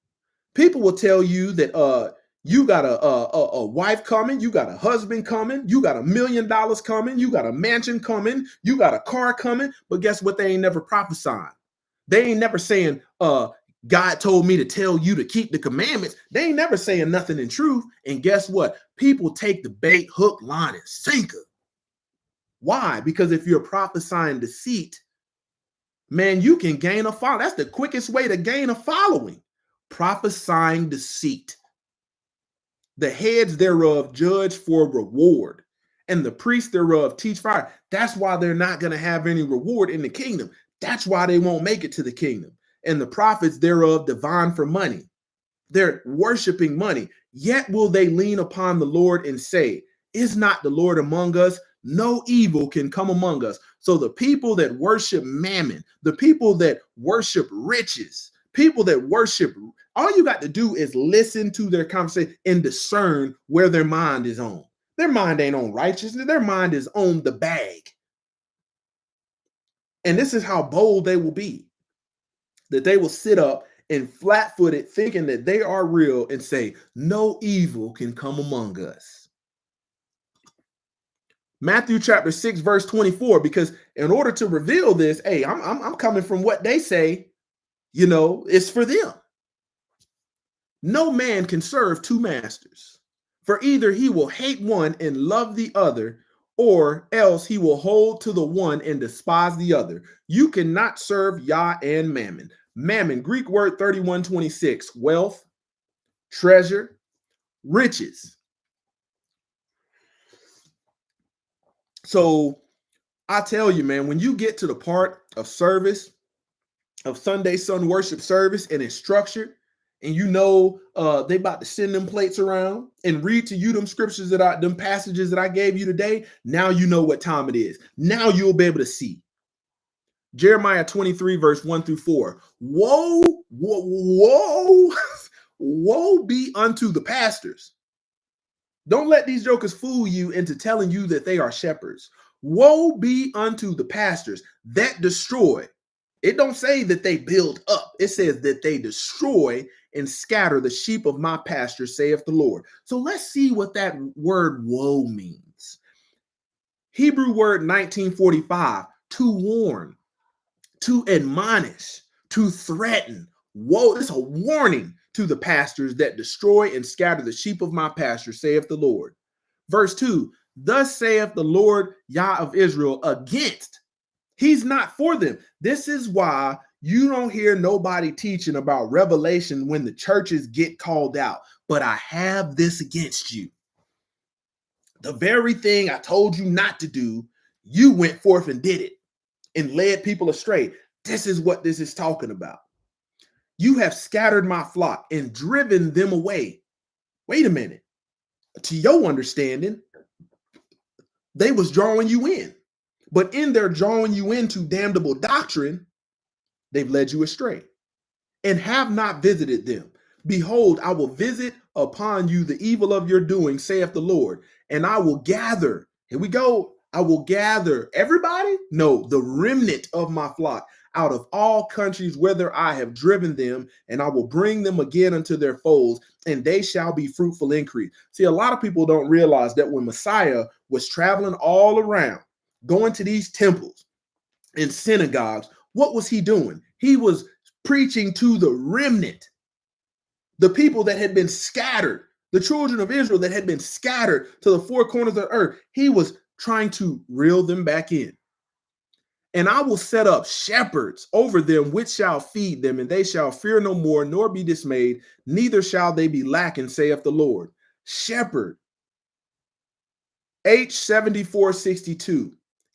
People will tell you that you got a wife coming, you got a husband coming, you got $1 million coming, you got a mansion coming, you got a car coming, but guess what? They ain't never prophesying. They ain't never saying, God told me to tell you to keep the commandments. They ain't never saying nothing in truth. And guess what? People take the bait, hook, line, and sinker. Why? Because if you're prophesying deceit, man, you can gain a following. That's the quickest way to gain a following. Prophesying deceit. The heads thereof judge for reward, and the priests thereof teach fire. That's why they're not going to have any reward in the kingdom. That's why they won't make it to the kingdom. And the prophets thereof divine for money. They're worshiping money. Yet will they lean upon the Lord and say, is not the Lord among us? No evil can come among us. So the people that worship mammon, the people that worship riches, people that worship, all you got to do is listen to their conversation and discern where their mind is on. Their mind ain't on righteousness. Their mind is on the bag. And this is how bold they will be, that they will sit up and flat-footed thinking that they are real and say, no evil can come among us. Matthew chapter 6, verse 24, because in order to reveal this, hey, I'm coming from what they say, it's for them. No man can serve two masters, for either he will hate one and love the other, or else he will hold to the one and despise the other. You cannot serve Yah and Mammon. Mammon, Greek word 3126, wealth, treasure, riches. So I tell you, man, when you get to the part of service, of Sunday Sun worship service, and it's structured, and they about to send them plates around and read to you them passages that I gave you today, now you know what time it is. Now you'll be able to see. Jeremiah 23, verse 1 through 4. Woe, woe, woe, woe be unto the pastors. Don't let these jokers fool you into telling you that they are shepherds. Woe be unto the pastors that destroy. It don't say that they build up. It says that they destroy and scatter the sheep of my pasture, saith the Lord. So let's see what that word woe means. Hebrew word 1945, to warn, to admonish, to threaten. Woe, it's a warning to the pastors that destroy and scatter the sheep of my pasture, saith the Lord. Verse 2, thus saith the Lord Yah of Israel against. He's not for them. This is why you don't hear nobody teaching about revelation when the churches get called out. But I have this against you. The very thing I told you not to do, you went forth and did it and led people astray. This is what this is talking about. You have scattered my flock and driven them away. Wait a minute. To your understanding, they was drawing you in. But in their drawing you into damnable doctrine, they've led you astray and have not visited them. Behold, I will visit upon you the evil of your doing, saith the Lord, and I will gather. Here we go. I will gather everybody? No, the remnant of my flock out of all countries whither I have driven them, and I will bring them again unto their folds, and they shall be fruitful increase. See, a lot of people don't realize that when Messiah was traveling all around, going to these temples and synagogues, what was he doing? He was preaching to the remnant, the people that had been scattered, the children of Israel that had been scattered to the four corners of the earth. He was trying to reel them back in. And I will set up shepherds over them, which shall feed them, and they shall fear no more, nor be dismayed, neither shall they be lacking, saith the Lord. Shepherd, H7462,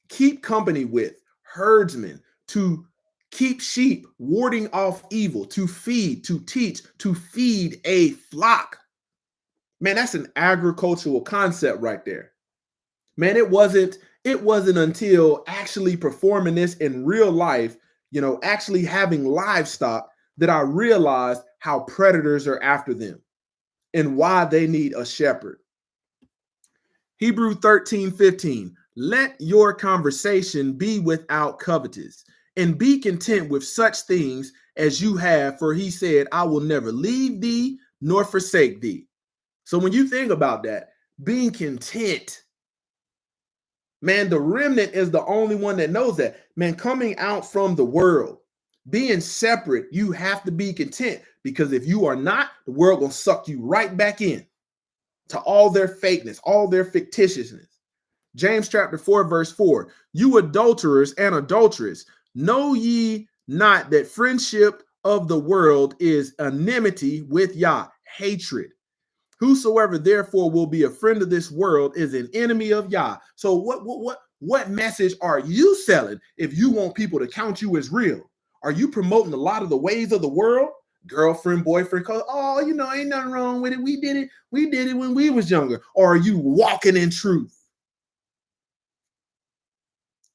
keep company with, herdsmen, to keep sheep, warding off evil, to feed, to teach, to feed a flock. Man, that's an agricultural concept right there. Man, it wasn't until actually performing this in real life, actually having livestock, that I realized how predators are after them and why they need a shepherd. Hebrew 13:15, let your conversation be without covetous, and be content with such things as you have, for he said, I will never leave thee nor forsake thee. So when you think about that, being content, man, the remnant is the only one that knows that. Man, coming out from the world, being separate, you have to be content, because if you are not, the world will suck you right back in to all their fakeness, all their fictitiousness. James chapter 4, verse 4, you adulterers and adulteress, know ye not that friendship of the world is enmity with Yah, hatred. Whosoever therefore will be a friend of this world is an enemy of Yah. So what message are you selling if you want people to count you as real? Are you promoting a lot of the ways of the world? Girlfriend, boyfriend, ain't nothing wrong with it. We did it when we was younger. Or are you walking in truth?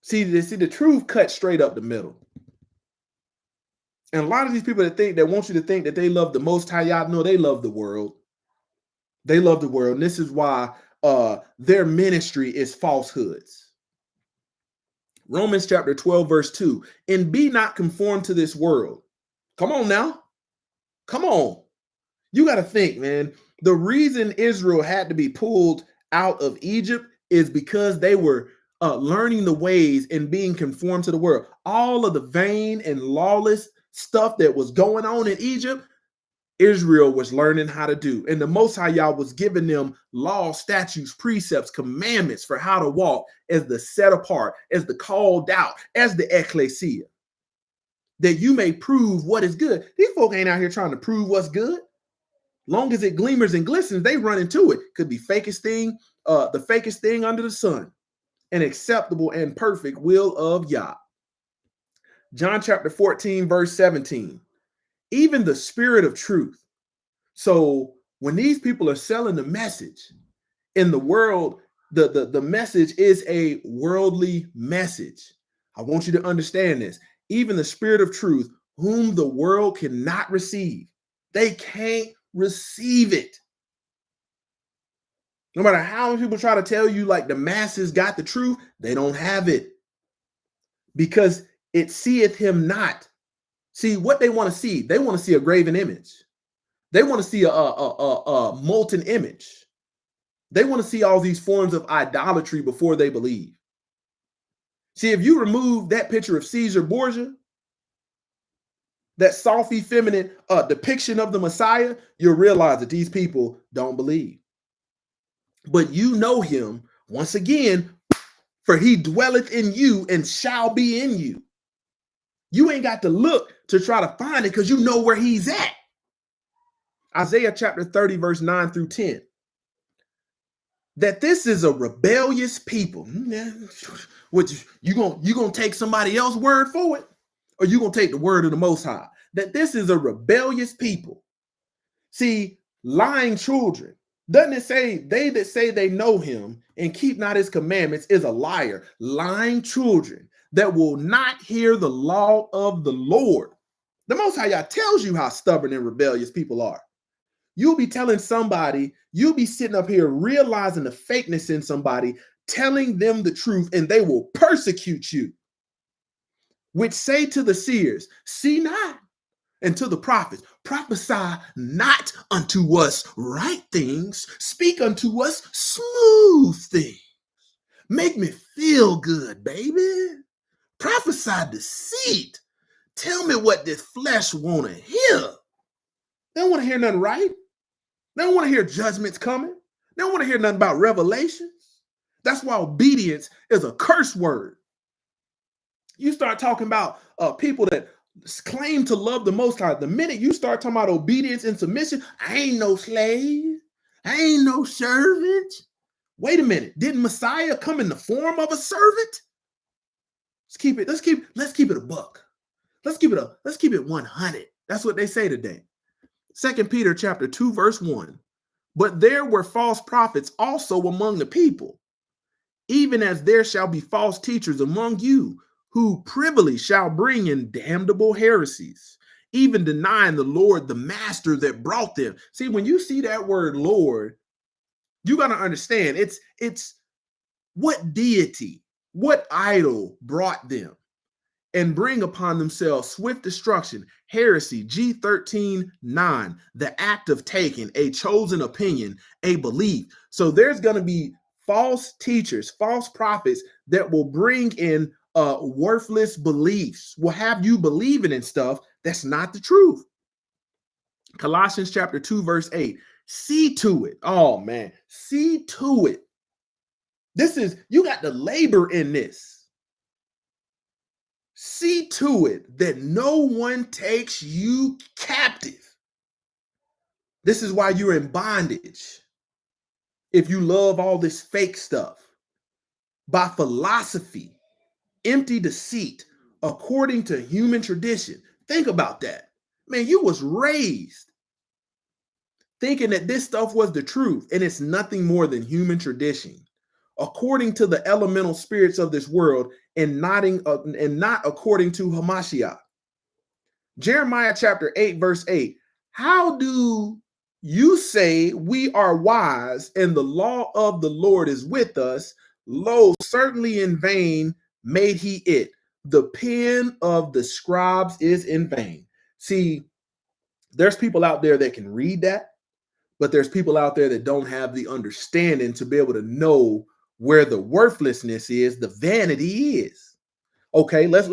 See, the truth cuts straight up the middle. And a lot of these people that want you to think that they love the Most High, y'all know they love the world. They love the world. And this is why their ministry is falsehoods. Romans chapter 12, verse 2. And be not conformed to this world. Come on now. Come on. You got to think, man. The reason Israel had to be pulled out of Egypt is because they were learning the ways and being conformed to the world. All of the vain and lawless stuff that was going on in Egypt, Israel was learning how to do. And the Most High Yah was giving them law, statutes, precepts, commandments for how to walk as the set apart, as the called out, as the ecclesia, that you may prove what is good. These folk ain't out here trying to prove what's good. Long as it glimmers and glistens, they run into it. Could be the fakest thing under the sun. An acceptable and perfect will of Yah. John chapter 14, verse 17. Even the spirit of truth. So when these people are selling the message in the world, the message is a worldly message. I want you to understand this. Even the spirit of truth, whom the world cannot receive. They can't receive it. No matter how many people try to tell you like the masses got the truth, they don't have it. Because it seeth him not. See, what they want to see, they want to see a graven image. They want to see a molten image. They want to see all these forms of idolatry before they believe. See, if you remove that picture of Caesar Borgia, that soft, feminine depiction of the Messiah, you'll realize that these people don't believe. But you know him, once again, for he dwelleth in you and shall be in you. You ain't got to look to try to find it because you know where he's at. Isaiah chapter 30, verse 9 through 10. That this is a rebellious people. Which you gonna take somebody else's word for it? Or you gonna take the word of the Most High? That this is a rebellious people. See, lying children. Doesn't it say they that say they know him and keep not his commandments is a liar? Lying children that will not hear the law of the Lord. The Most High Yah tells you how stubborn and rebellious people are. You'll be telling somebody, you'll be sitting up here realizing the fakeness in somebody, telling them the truth, and they will persecute you. Which say to the seers, see not, and to the prophets, prophesy not unto us right things, speak unto us smooth things. Make me feel good, baby. Prophesy deceit. Tell me what this flesh want to hear. They don't want to hear nothing right. They don't want to hear judgments coming. They don't want to hear nothing about revelations. That's why obedience is a curse word. You start talking about people that claim to love the Most High. The minute you start talking about obedience and submission, I ain't no slave. I ain't no servant. Wait a minute. Didn't Messiah come in the form of a servant? Let's keep it a buck. Let's keep it 100. That's what they say today. 2 Peter chapter 2, verse 1. But there were false prophets also among the people, even as there shall be false teachers among you, who privily shall bring in damnable heresies, even denying the Lord, the master that brought them. See, when you see that word Lord, you got to understand it's what deity, what idol brought them and bring upon themselves swift destruction, heresy, G13:9, the act of taking, a chosen opinion, a belief. So there's going to be false teachers, false prophets that will bring in worthless beliefs, will have you believing in stuff that's not the truth. Colossians chapter 2, verse 8. See to it. Oh man, see to it. You got to labor in this. See to it that no one takes you captive. This is why you're in bondage. If you love all this fake stuff, by philosophy, empty deceit, according to human tradition. Think about that. Man, you was raised thinking that this stuff was the truth, and it's nothing more than human tradition, according to the elemental spirits of this world, and not according to Hamashiach. Jeremiah chapter 8, verse 8. How do you say we are wise and the law of the Lord is with us? Lo, certainly in vain made he it. The pen of the scribes is in vain. See, there's people out there that can read that, but there's people out there that don't have the understanding to be able to know where the worthlessness is, the vanity is. Okay, let's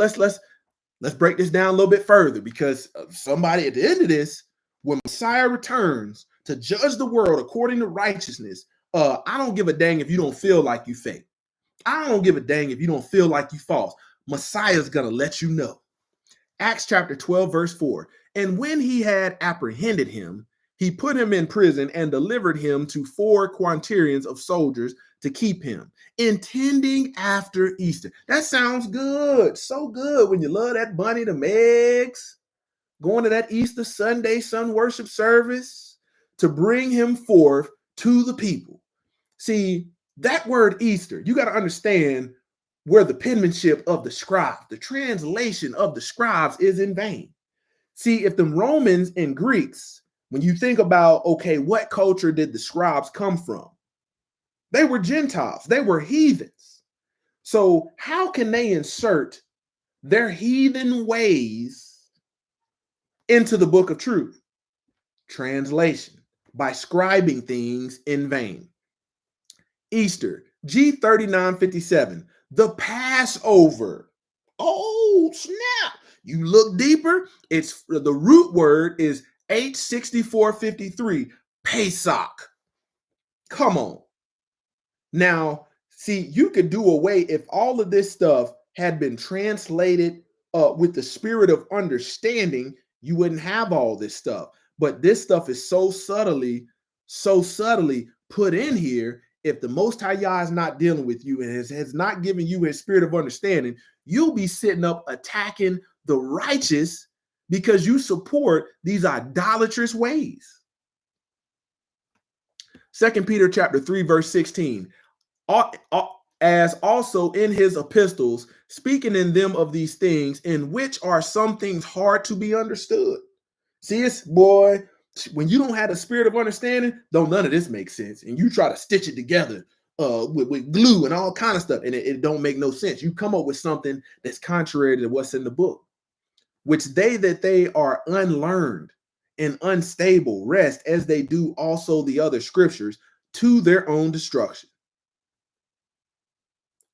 break this down a little bit further, because somebody at the end of this, when Messiah returns to judge the world according to righteousness, I don't give a dang if you don't feel like you fake. I don't give a dang if you don't feel like you false. Messiah's gonna let you know. Acts chapter 12, verse 4. And when he had apprehended him, he put him in prison and delivered him to 4 quaternions of soldiers to keep him, intending after Easter. That sounds good. So good when you love that bunny, the eggs, going to that Easter Sunday sun worship service to bring him forth to the people. See, that word Easter, you got to understand where the penmanship of the scribes, the translation of the scribes is in vain. See, if the Romans and Greeks, when you think about, okay, what culture did the scribes come from? They were Gentiles, they were heathens. So how can they insert their heathen ways into the book of truth? Translation, by scribing things in vain. Easter, G3957, the Passover. Oh, snap. You look deeper, it's the root word is H6453, Pesach. Come on. Now, see, you could do away if all of this stuff had been translated with the spirit of understanding, you wouldn't have all this stuff. But this stuff is so subtly put in here. If the Most High Yah is not dealing with you and has not given you his spirit of understanding, you'll be sitting up attacking the righteous because you support these idolatrous ways. 2 Peter chapter 3, verse 16. As also in his epistles, speaking in them of these things, in which are some things hard to be understood. See, it's, boy, when you don't have the spirit of understanding, don't none of this make sense. And you try to stitch it together with glue and all kind of stuff, and it don't make no sense. You come up with something that's contrary to what's in the book, which they are unlearned and unstable rest, as they do also the other scriptures, to their own destruction.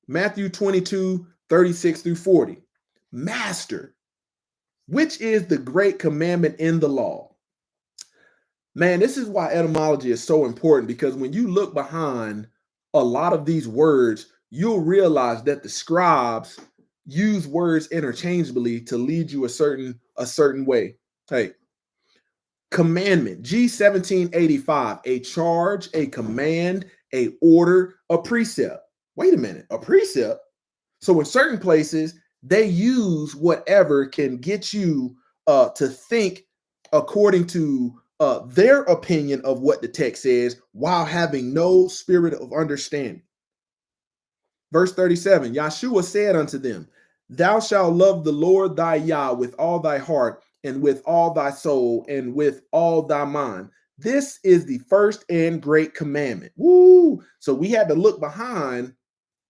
Matthew 22, 36 through 40. Master, which is the great commandment in the law? Man, this is why etymology is so important, because when you look behind a lot of these words, you'll realize that the scribes use words interchangeably to lead you a certain way. Hey, commandment, G1785, a charge, a command, a order, a precept. Wait a minute, a precept? So in certain places, they use whatever can get you to think according to their opinion of what the text says, while having no spirit of understanding. Verse 37, Yahshua said unto them, thou shalt love the Lord thy Yah with all thy heart, and with all thy soul, and with all thy mind. This is the first and great commandment. Woo! So we had to look behind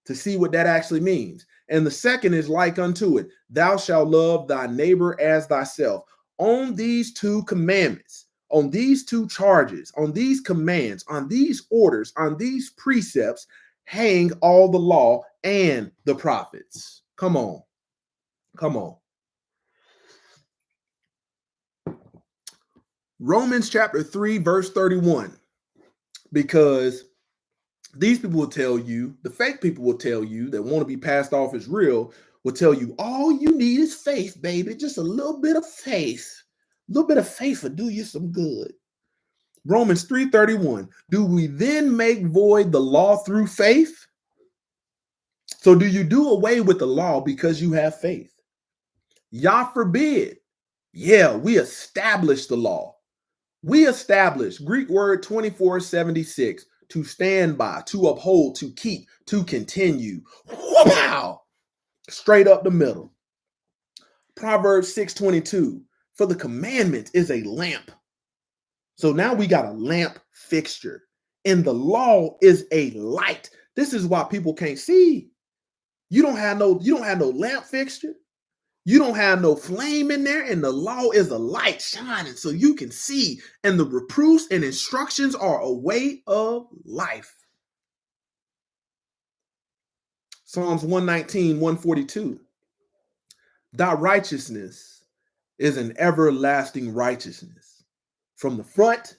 to see what that actually means. And the second is like unto it, thou shalt love thy neighbor as thyself. On these two commandments, on these two charges, on these commands, on these orders, on these precepts, hang all the law and the prophets. Come on. Come on. Romans chapter 3, verse 31. Because these people will tell you, the fake people will tell you that want to be passed off as real, will tell you all you need is faith, baby. Just a little bit of faith. A little bit of faith will do you some good. Romans 3:31. Do we then make void the law through faith? So do you do away with the law because you have faith? Yah forbid. Yeah, we establish the law. We establish, Greek word 2476, to stand by, to uphold, to keep, to continue. Wow! Straight up the middle. Proverbs 6:22, for the commandment is a lamp. So now we got a lamp fixture, and the law is a light. This is why people can't see. You don't have no lamp fixture. You don't have no flame in there, and the law is a light shining so you can see. And the reproofs and instructions are a way of life. Psalms 119, 142. Thy righteousness is an everlasting righteousness. From the front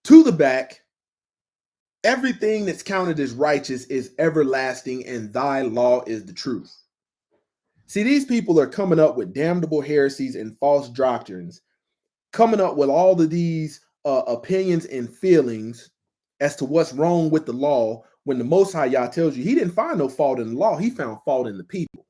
to the back, everything that's counted as righteous is everlasting, and thy law is the truth. See, these people are coming up with damnable heresies and false doctrines, coming up with all of these opinions and feelings as to what's wrong with the law, when the Most High Yah tells you he didn't find no fault in the law, he found fault in the people.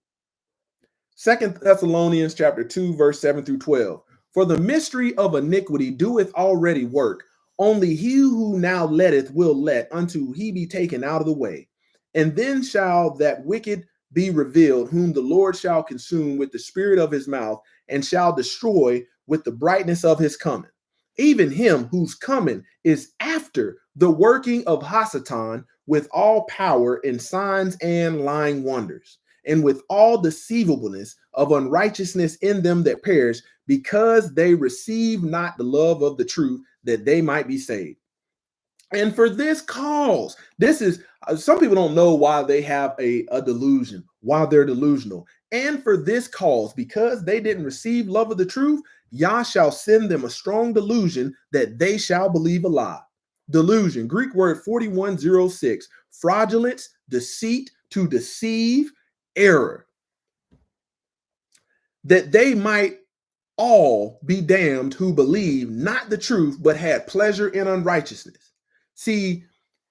2 Thessalonians chapter 2, verse 7 through 12. For the mystery of iniquity doeth already work. Only he who now letteth will let until he be taken out of the way. And then shall that wicked be revealed, whom the Lord shall consume with the spirit of his mouth, and shall destroy with the brightness of his coming. Even him whose coming is after the working of Hasatan, with all power and signs and lying wonders, and with all deceivableness of unrighteousness in them that perish, because they receive not the love of the truth, that they might be saved. And for this cause, this is, some people don't know why they have a delusion, why they're delusional. And for this cause, because they didn't receive love of the truth, Yah shall send them a strong delusion that they shall believe a lie. Delusion, Greek word 4106, fraudulence, deceit, to deceive, error, that they might all be damned who believe not the truth, but had pleasure in unrighteousness. See,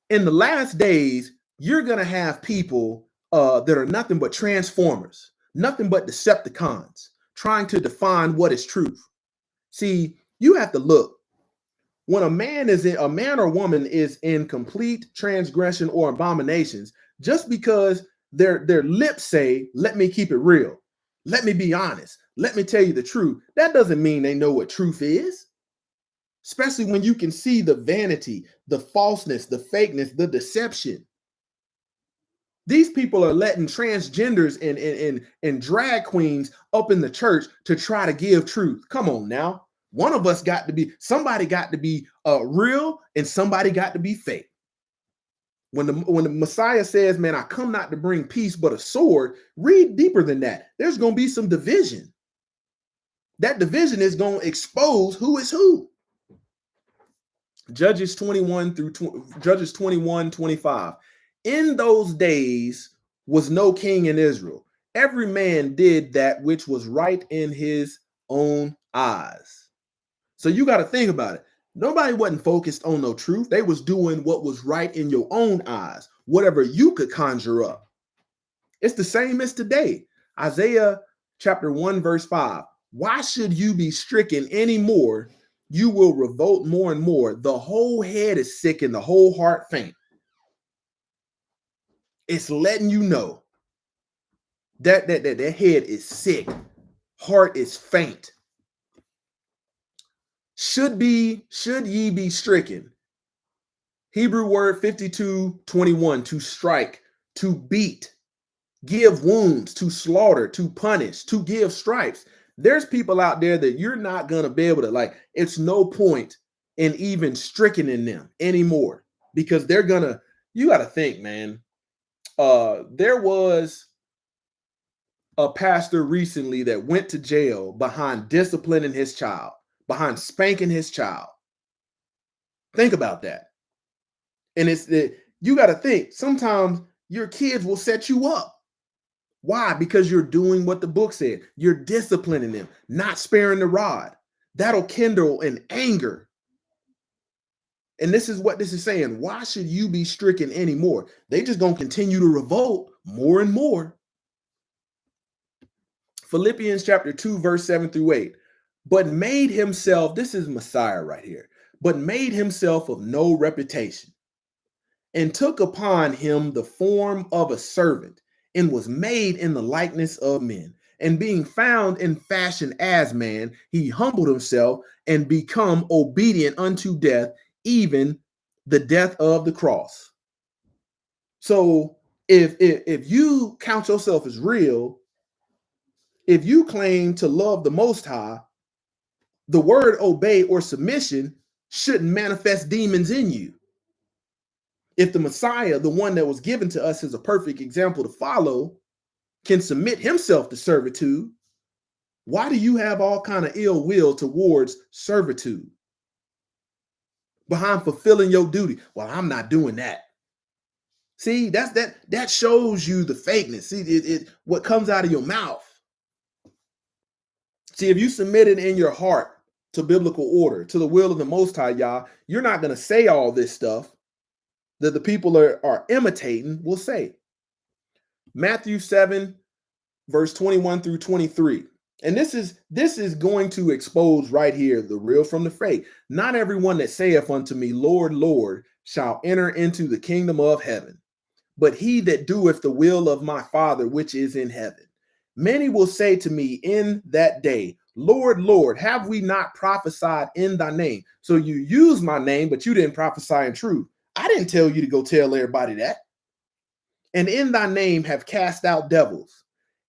in the last days, you're going to have people that are nothing but transformers, nothing but Decepticons, trying to define what is truth. See, you have to look. When a man or woman is in complete transgression or abominations, just because their lips say, let me keep it real, let me be honest, let me tell you the truth, that doesn't mean they know what truth is. Especially when you can see the vanity, the falseness, the fakeness, the deception. These people are letting transgenders and drag queens up in the church to try to give truth. Come on now. One of us got to be, somebody got to be real, and somebody got to be fake. When the Messiah says, man, I come not to bring peace, but a sword, read deeper than that. There's going to be some division. That division is going to expose who is who. Judges 21, 25. In those days was no king in Israel. Every man did that which was right in his own eyes. So you got to think about it. Nobody wasn't focused on no truth. They was doing what was right in your own eyes, whatever you could conjure up. It's the same as today. Isaiah chapter 1, verse 5. Why should you be stricken anymore? You will revolt more and more. The whole head is sick and the whole heart faint. It's letting you know that head is sick, heart is faint. Should ye be stricken? Hebrew word 52:21, to strike, to beat, give wounds, to slaughter, to punish, to give stripes. There's people out there that you're not going to be able to, like, it's no point in even stricken in them anymore, because they're going to, you got to think, man. There was a pastor recently that went to jail behind disciplining his child, behind spanking his child. Think about that. And it's that you got to think, sometimes your kids will set you up. Why? Because you're doing what the book said. You're disciplining them, not sparing the rod. That'll kindle an anger. And this is what this is saying. Why should you be stricken anymore? They just going to continue to revolt more and more. Philippians chapter 2, verse 7 through 8. But made himself, this is Messiah right here, but made himself of no reputation, and took upon him the form of a servant, and was made in the likeness of men. And being found in fashion as man, he humbled himself and become obedient unto death, even the death of the cross. So If you count yourself as real, if you claim to love the Most High, the word obey or submission shouldn't manifest demons in you. If the Messiah, the one that was given to us as a perfect example to follow, can submit himself to servitude, why do you have all kind of ill will towards servitude behind fulfilling your duty? Well, I'm not doing that. See, that shows you the fakeness. See, what comes out of your mouth. See, if you submit it in your heart to biblical order, to the will of the Most High, Yah, you're not going to say all this stuff that the people are imitating will say. Matthew 7, verse 21 through 23. And this is going to expose right here the real from the fake. Not everyone that saith unto me, Lord, Lord, shall enter into the kingdom of heaven, but he that doeth the will of my Father which is in heaven. Many will say to me in that day, Lord, Lord, have we not prophesied in thy name? So you use my name, but you didn't prophesy in truth. I didn't tell you to go tell everybody that. And in thy name have cast out devils,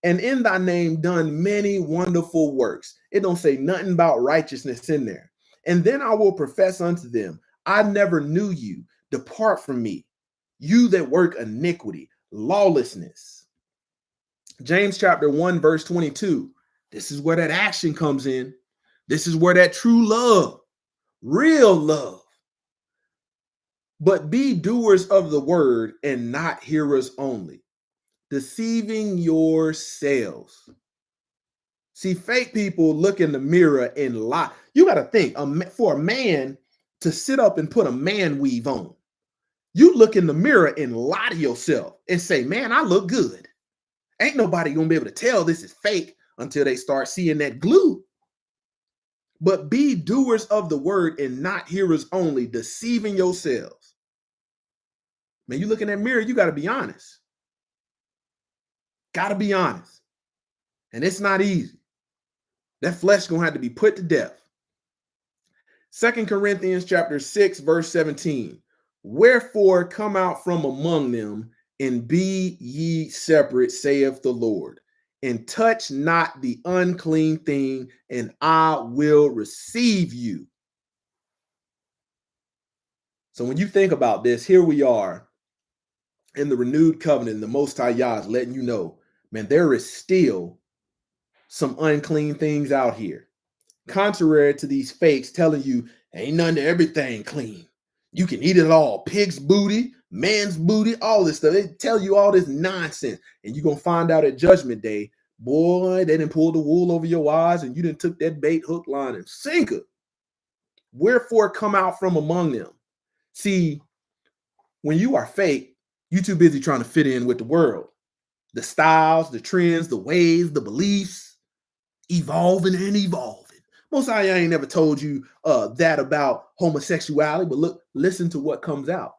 and in thy name done many wonderful works. It don't say nothing about righteousness in there. And then I will profess unto them, I never knew you. Depart from me, you that work iniquity, lawlessness. James chapter 1, verse 22. This is where that action comes in. This is where that true love, real love. But be doers of the word and not hearers only, deceiving yourselves. See, fake people look in the mirror and lie. You got to think, for a man to sit up and put a man weave on, you look in the mirror and lie to yourself and say, man, I look good. Ain't nobody going to be able to tell this is fake until they start seeing that glue. But be doers of the word and not hearers only, deceiving yourselves. Man, you look in that mirror, you got to be honest. Got to be honest. And it's not easy. That flesh going to have to be put to death. 2 Corinthians chapter 6, verse 17. Wherefore come out from among them and be ye separate, saith the Lord, and touch not the unclean thing, and I will receive you. So when you think about this, here we are in the renewed covenant, the Most High Yah is letting you know, man, there is still some unclean things out here. Contrary to these fakes telling you, ain't none to everything clean. You can eat it all. Pig's booty, man's booty, all this stuff. They tell you all this nonsense. And you're going to find out at judgment day, boy, they didn't pull the wool over your eyes and you didn't took that bait, hook, line, and sinker. Wherefore come out from among them. See, when you are fake, you're too busy trying to fit in with the world. The styles, the trends, the ways, the beliefs, evolving and evolving. Most of y'all ain't never told you that about homosexuality, but listen to what comes out.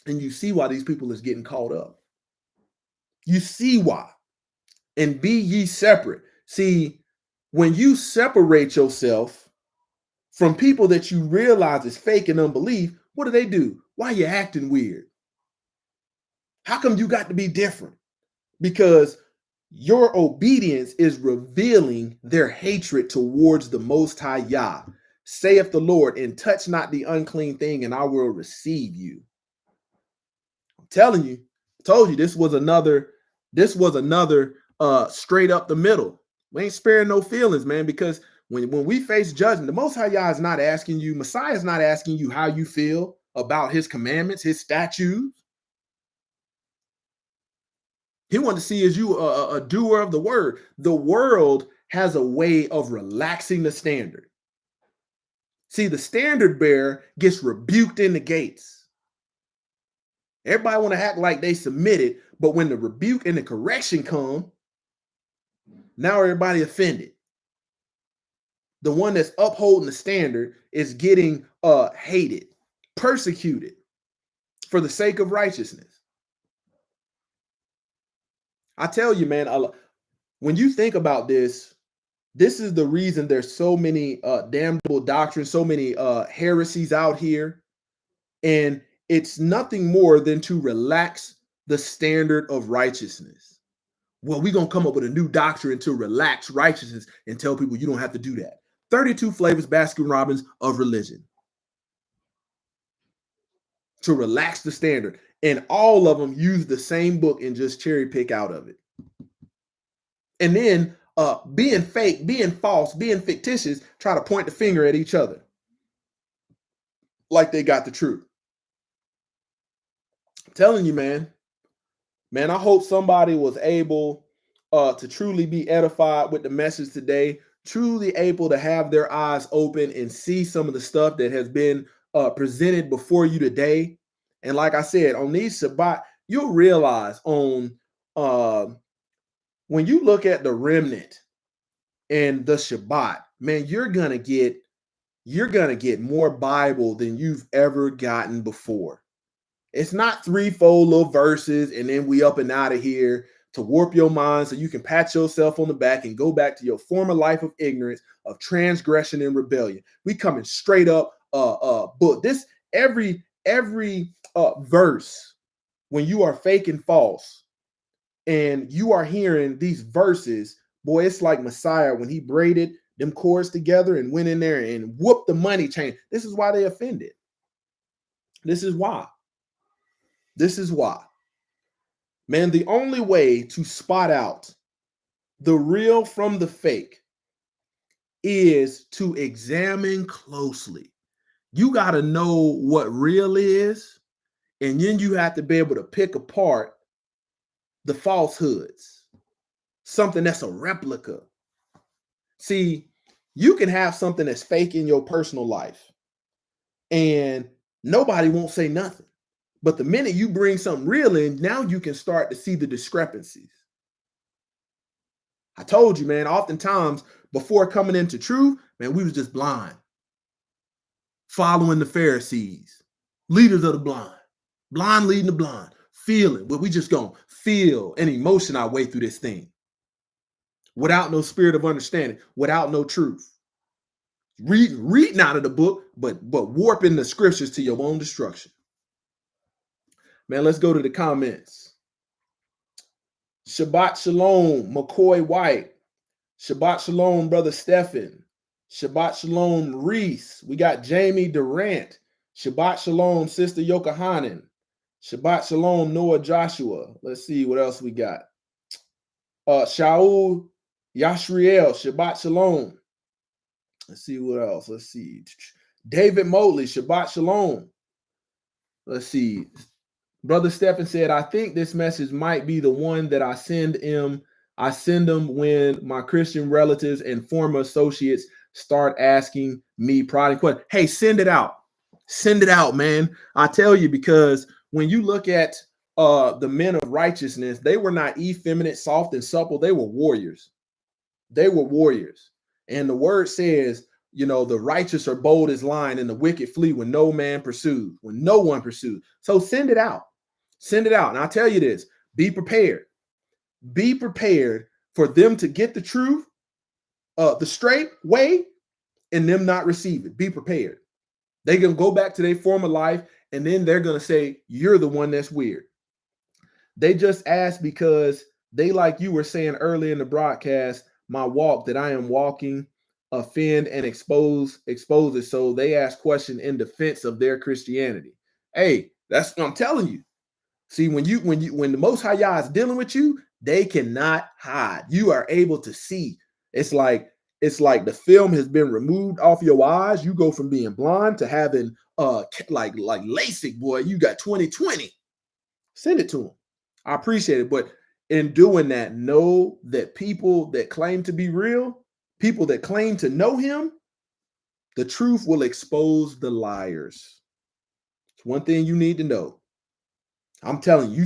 And you see why these people is getting caught up. You see why. And be ye separate. See, when you separate yourself from people that you realize is fake and unbelief, what do? Why are you acting weird? How come you got to be different? Because your obedience is revealing their hatred towards the Most High Yah. Saith the Lord, and touch not the unclean thing, and I will receive you. I'm telling you, I told you this was another straight up the middle. We ain't sparing no feelings, man, because when we face judgment, the Most High Yah is not asking you, Messiah is not asking you how you feel about his commandments, his statutes. He wanted to see is you a doer of the word. The world has a way of relaxing the standard. See, the standard bearer gets rebuked in the gates. Everybody want to act like they submitted, but when the rebuke and the correction come, now everybody offended. The one that's upholding the standard is getting hated, persecuted for the sake of righteousness. I tell you, man, when you think about this, this is the reason there's so many damnable doctrines, so many heresies out here. And it's nothing more than to relax the standard of righteousness. Well, we're going to come up with a new doctrine to relax righteousness and tell people you don't have to do that. 32 flavors Baskin Robbins of religion to relax the standard. And all of them use the same book and just cherry pick out of it. And then being fake, being false, being fictitious, try to point the finger at each other like they got the truth. I'm telling you, man, I hope somebody was able to truly be edified with the message today, truly able to have their eyes open and see some of the stuff that has been presented before you today. And like I said, on these Shabbat, you'll realize on when you look at the remnant and the Shabbat, man, you're gonna get more Bible than you've ever gotten before. It's not threefold little verses and then we up and out of here to warp your mind so you can pat yourself on the back and go back to your former life of ignorance, of transgression and rebellion. We coming straight up book. This every verse when you are fake and false and you are hearing these verses, boy, it's like Messiah when he braided them cords together and went in there and whooped the money chain. This is why they offended. This is why. Man, the only way to spot out the real from the fake is to examine closely. You got to know what real is, and then you have to be able to pick apart the falsehoods, something that's a replica. See, you can have something that's fake in your personal life, and nobody won't say nothing. But the minute you bring something real in, now you can start to see the discrepancies. I told you, man, oftentimes before coming into truth, man, we was just blind. Following the Pharisees, leaders of the blind leading the blind, feeling, but we just gonna feel and emotion our way through this thing without no spirit of understanding, without no truth. Reading out of the book, but warping the scriptures to your own destruction. Man, let's go to the comments. Shabbat Shalom, McCoy White. Shabbat Shalom, Brother Stephan. Shabbat Shalom, Reese. We got Jamie Durant. Shabbat Shalom, Sister Yokohanan. Shabbat Shalom, Noah Joshua. Let's see what else we got. Shaul Yashriel. Shabbat Shalom. Let's see what else. Let's see. David Motley. Shabbat Shalom. Let's see. Brother Stephan said, I think this message might be the one that I send him. I send them when my Christian relatives and former associates start asking me prodding questions. Hey, send it out. Send it out, man. I tell you, because when you look at the men of righteousness, they were not effeminate, soft, and supple. They were warriors. They were warriors. And the word says, you know, the righteous are bold as lion and the wicked flee when no man pursues, when no one pursues. So send it out. Send it out. And I'll tell you this, be prepared. Be prepared for them to get the truth, the straight way, and them not receive it. Be prepared. They're going to go back to their former life, and then they're going to say, you're the one that's weird. They just asked because they, like you were saying earlier in the broadcast, my walk that I am walking, offend and expose it. So they ask questions in defense of their Christianity. Hey, that's what I'm telling you. See, when the Most High Yah is dealing with you, they cannot hide. You are able to see. It's like the film has been removed off your eyes. You go from being blind to having like LASIK, boy. You got 20/20. Send it to them. I appreciate it. But in doing that, know that people that claim to be real, people that claim to know him, the truth will expose the liars. It's one thing you need to know. I'm telling you,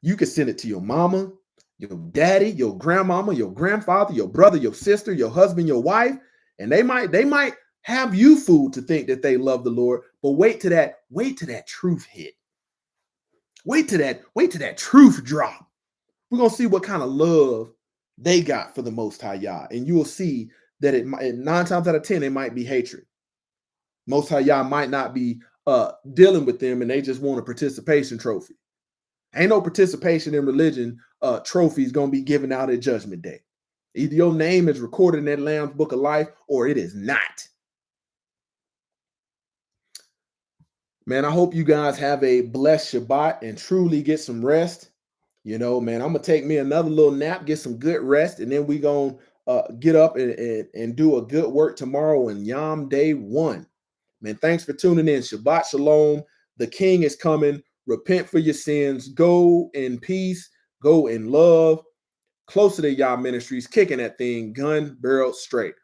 you can send it to your mama, your daddy, your grandmama, your grandfather, your brother, your sister, your husband, your wife, and they might have you fooled to think that they love the Lord, but wait till that truth hit. Wait till that truth drop. We're gonna see what kind of love they got for the Most High Yah, and you will see that 9 times out of 10 it might be hatred. Most High Yah might not be dealing with them, and they just want a participation trophy. Ain't no participation in religion trophies gonna be given out at Judgment Day. Either your name is recorded in that Lamb's Book of Life or it is not. Man, I hope you guys have a blessed Shabbat and truly get some rest. Man, I'm gonna take me another little nap, get some good rest, and then we gonna get up and do a good work tomorrow in Yom Day 1. Man, thanks for tuning in. Shabbat Shalom. The King is coming. Repent for your sins. Go in peace. Go in love. Closer to Yah Ministries, kicking that thing gun barrel straight.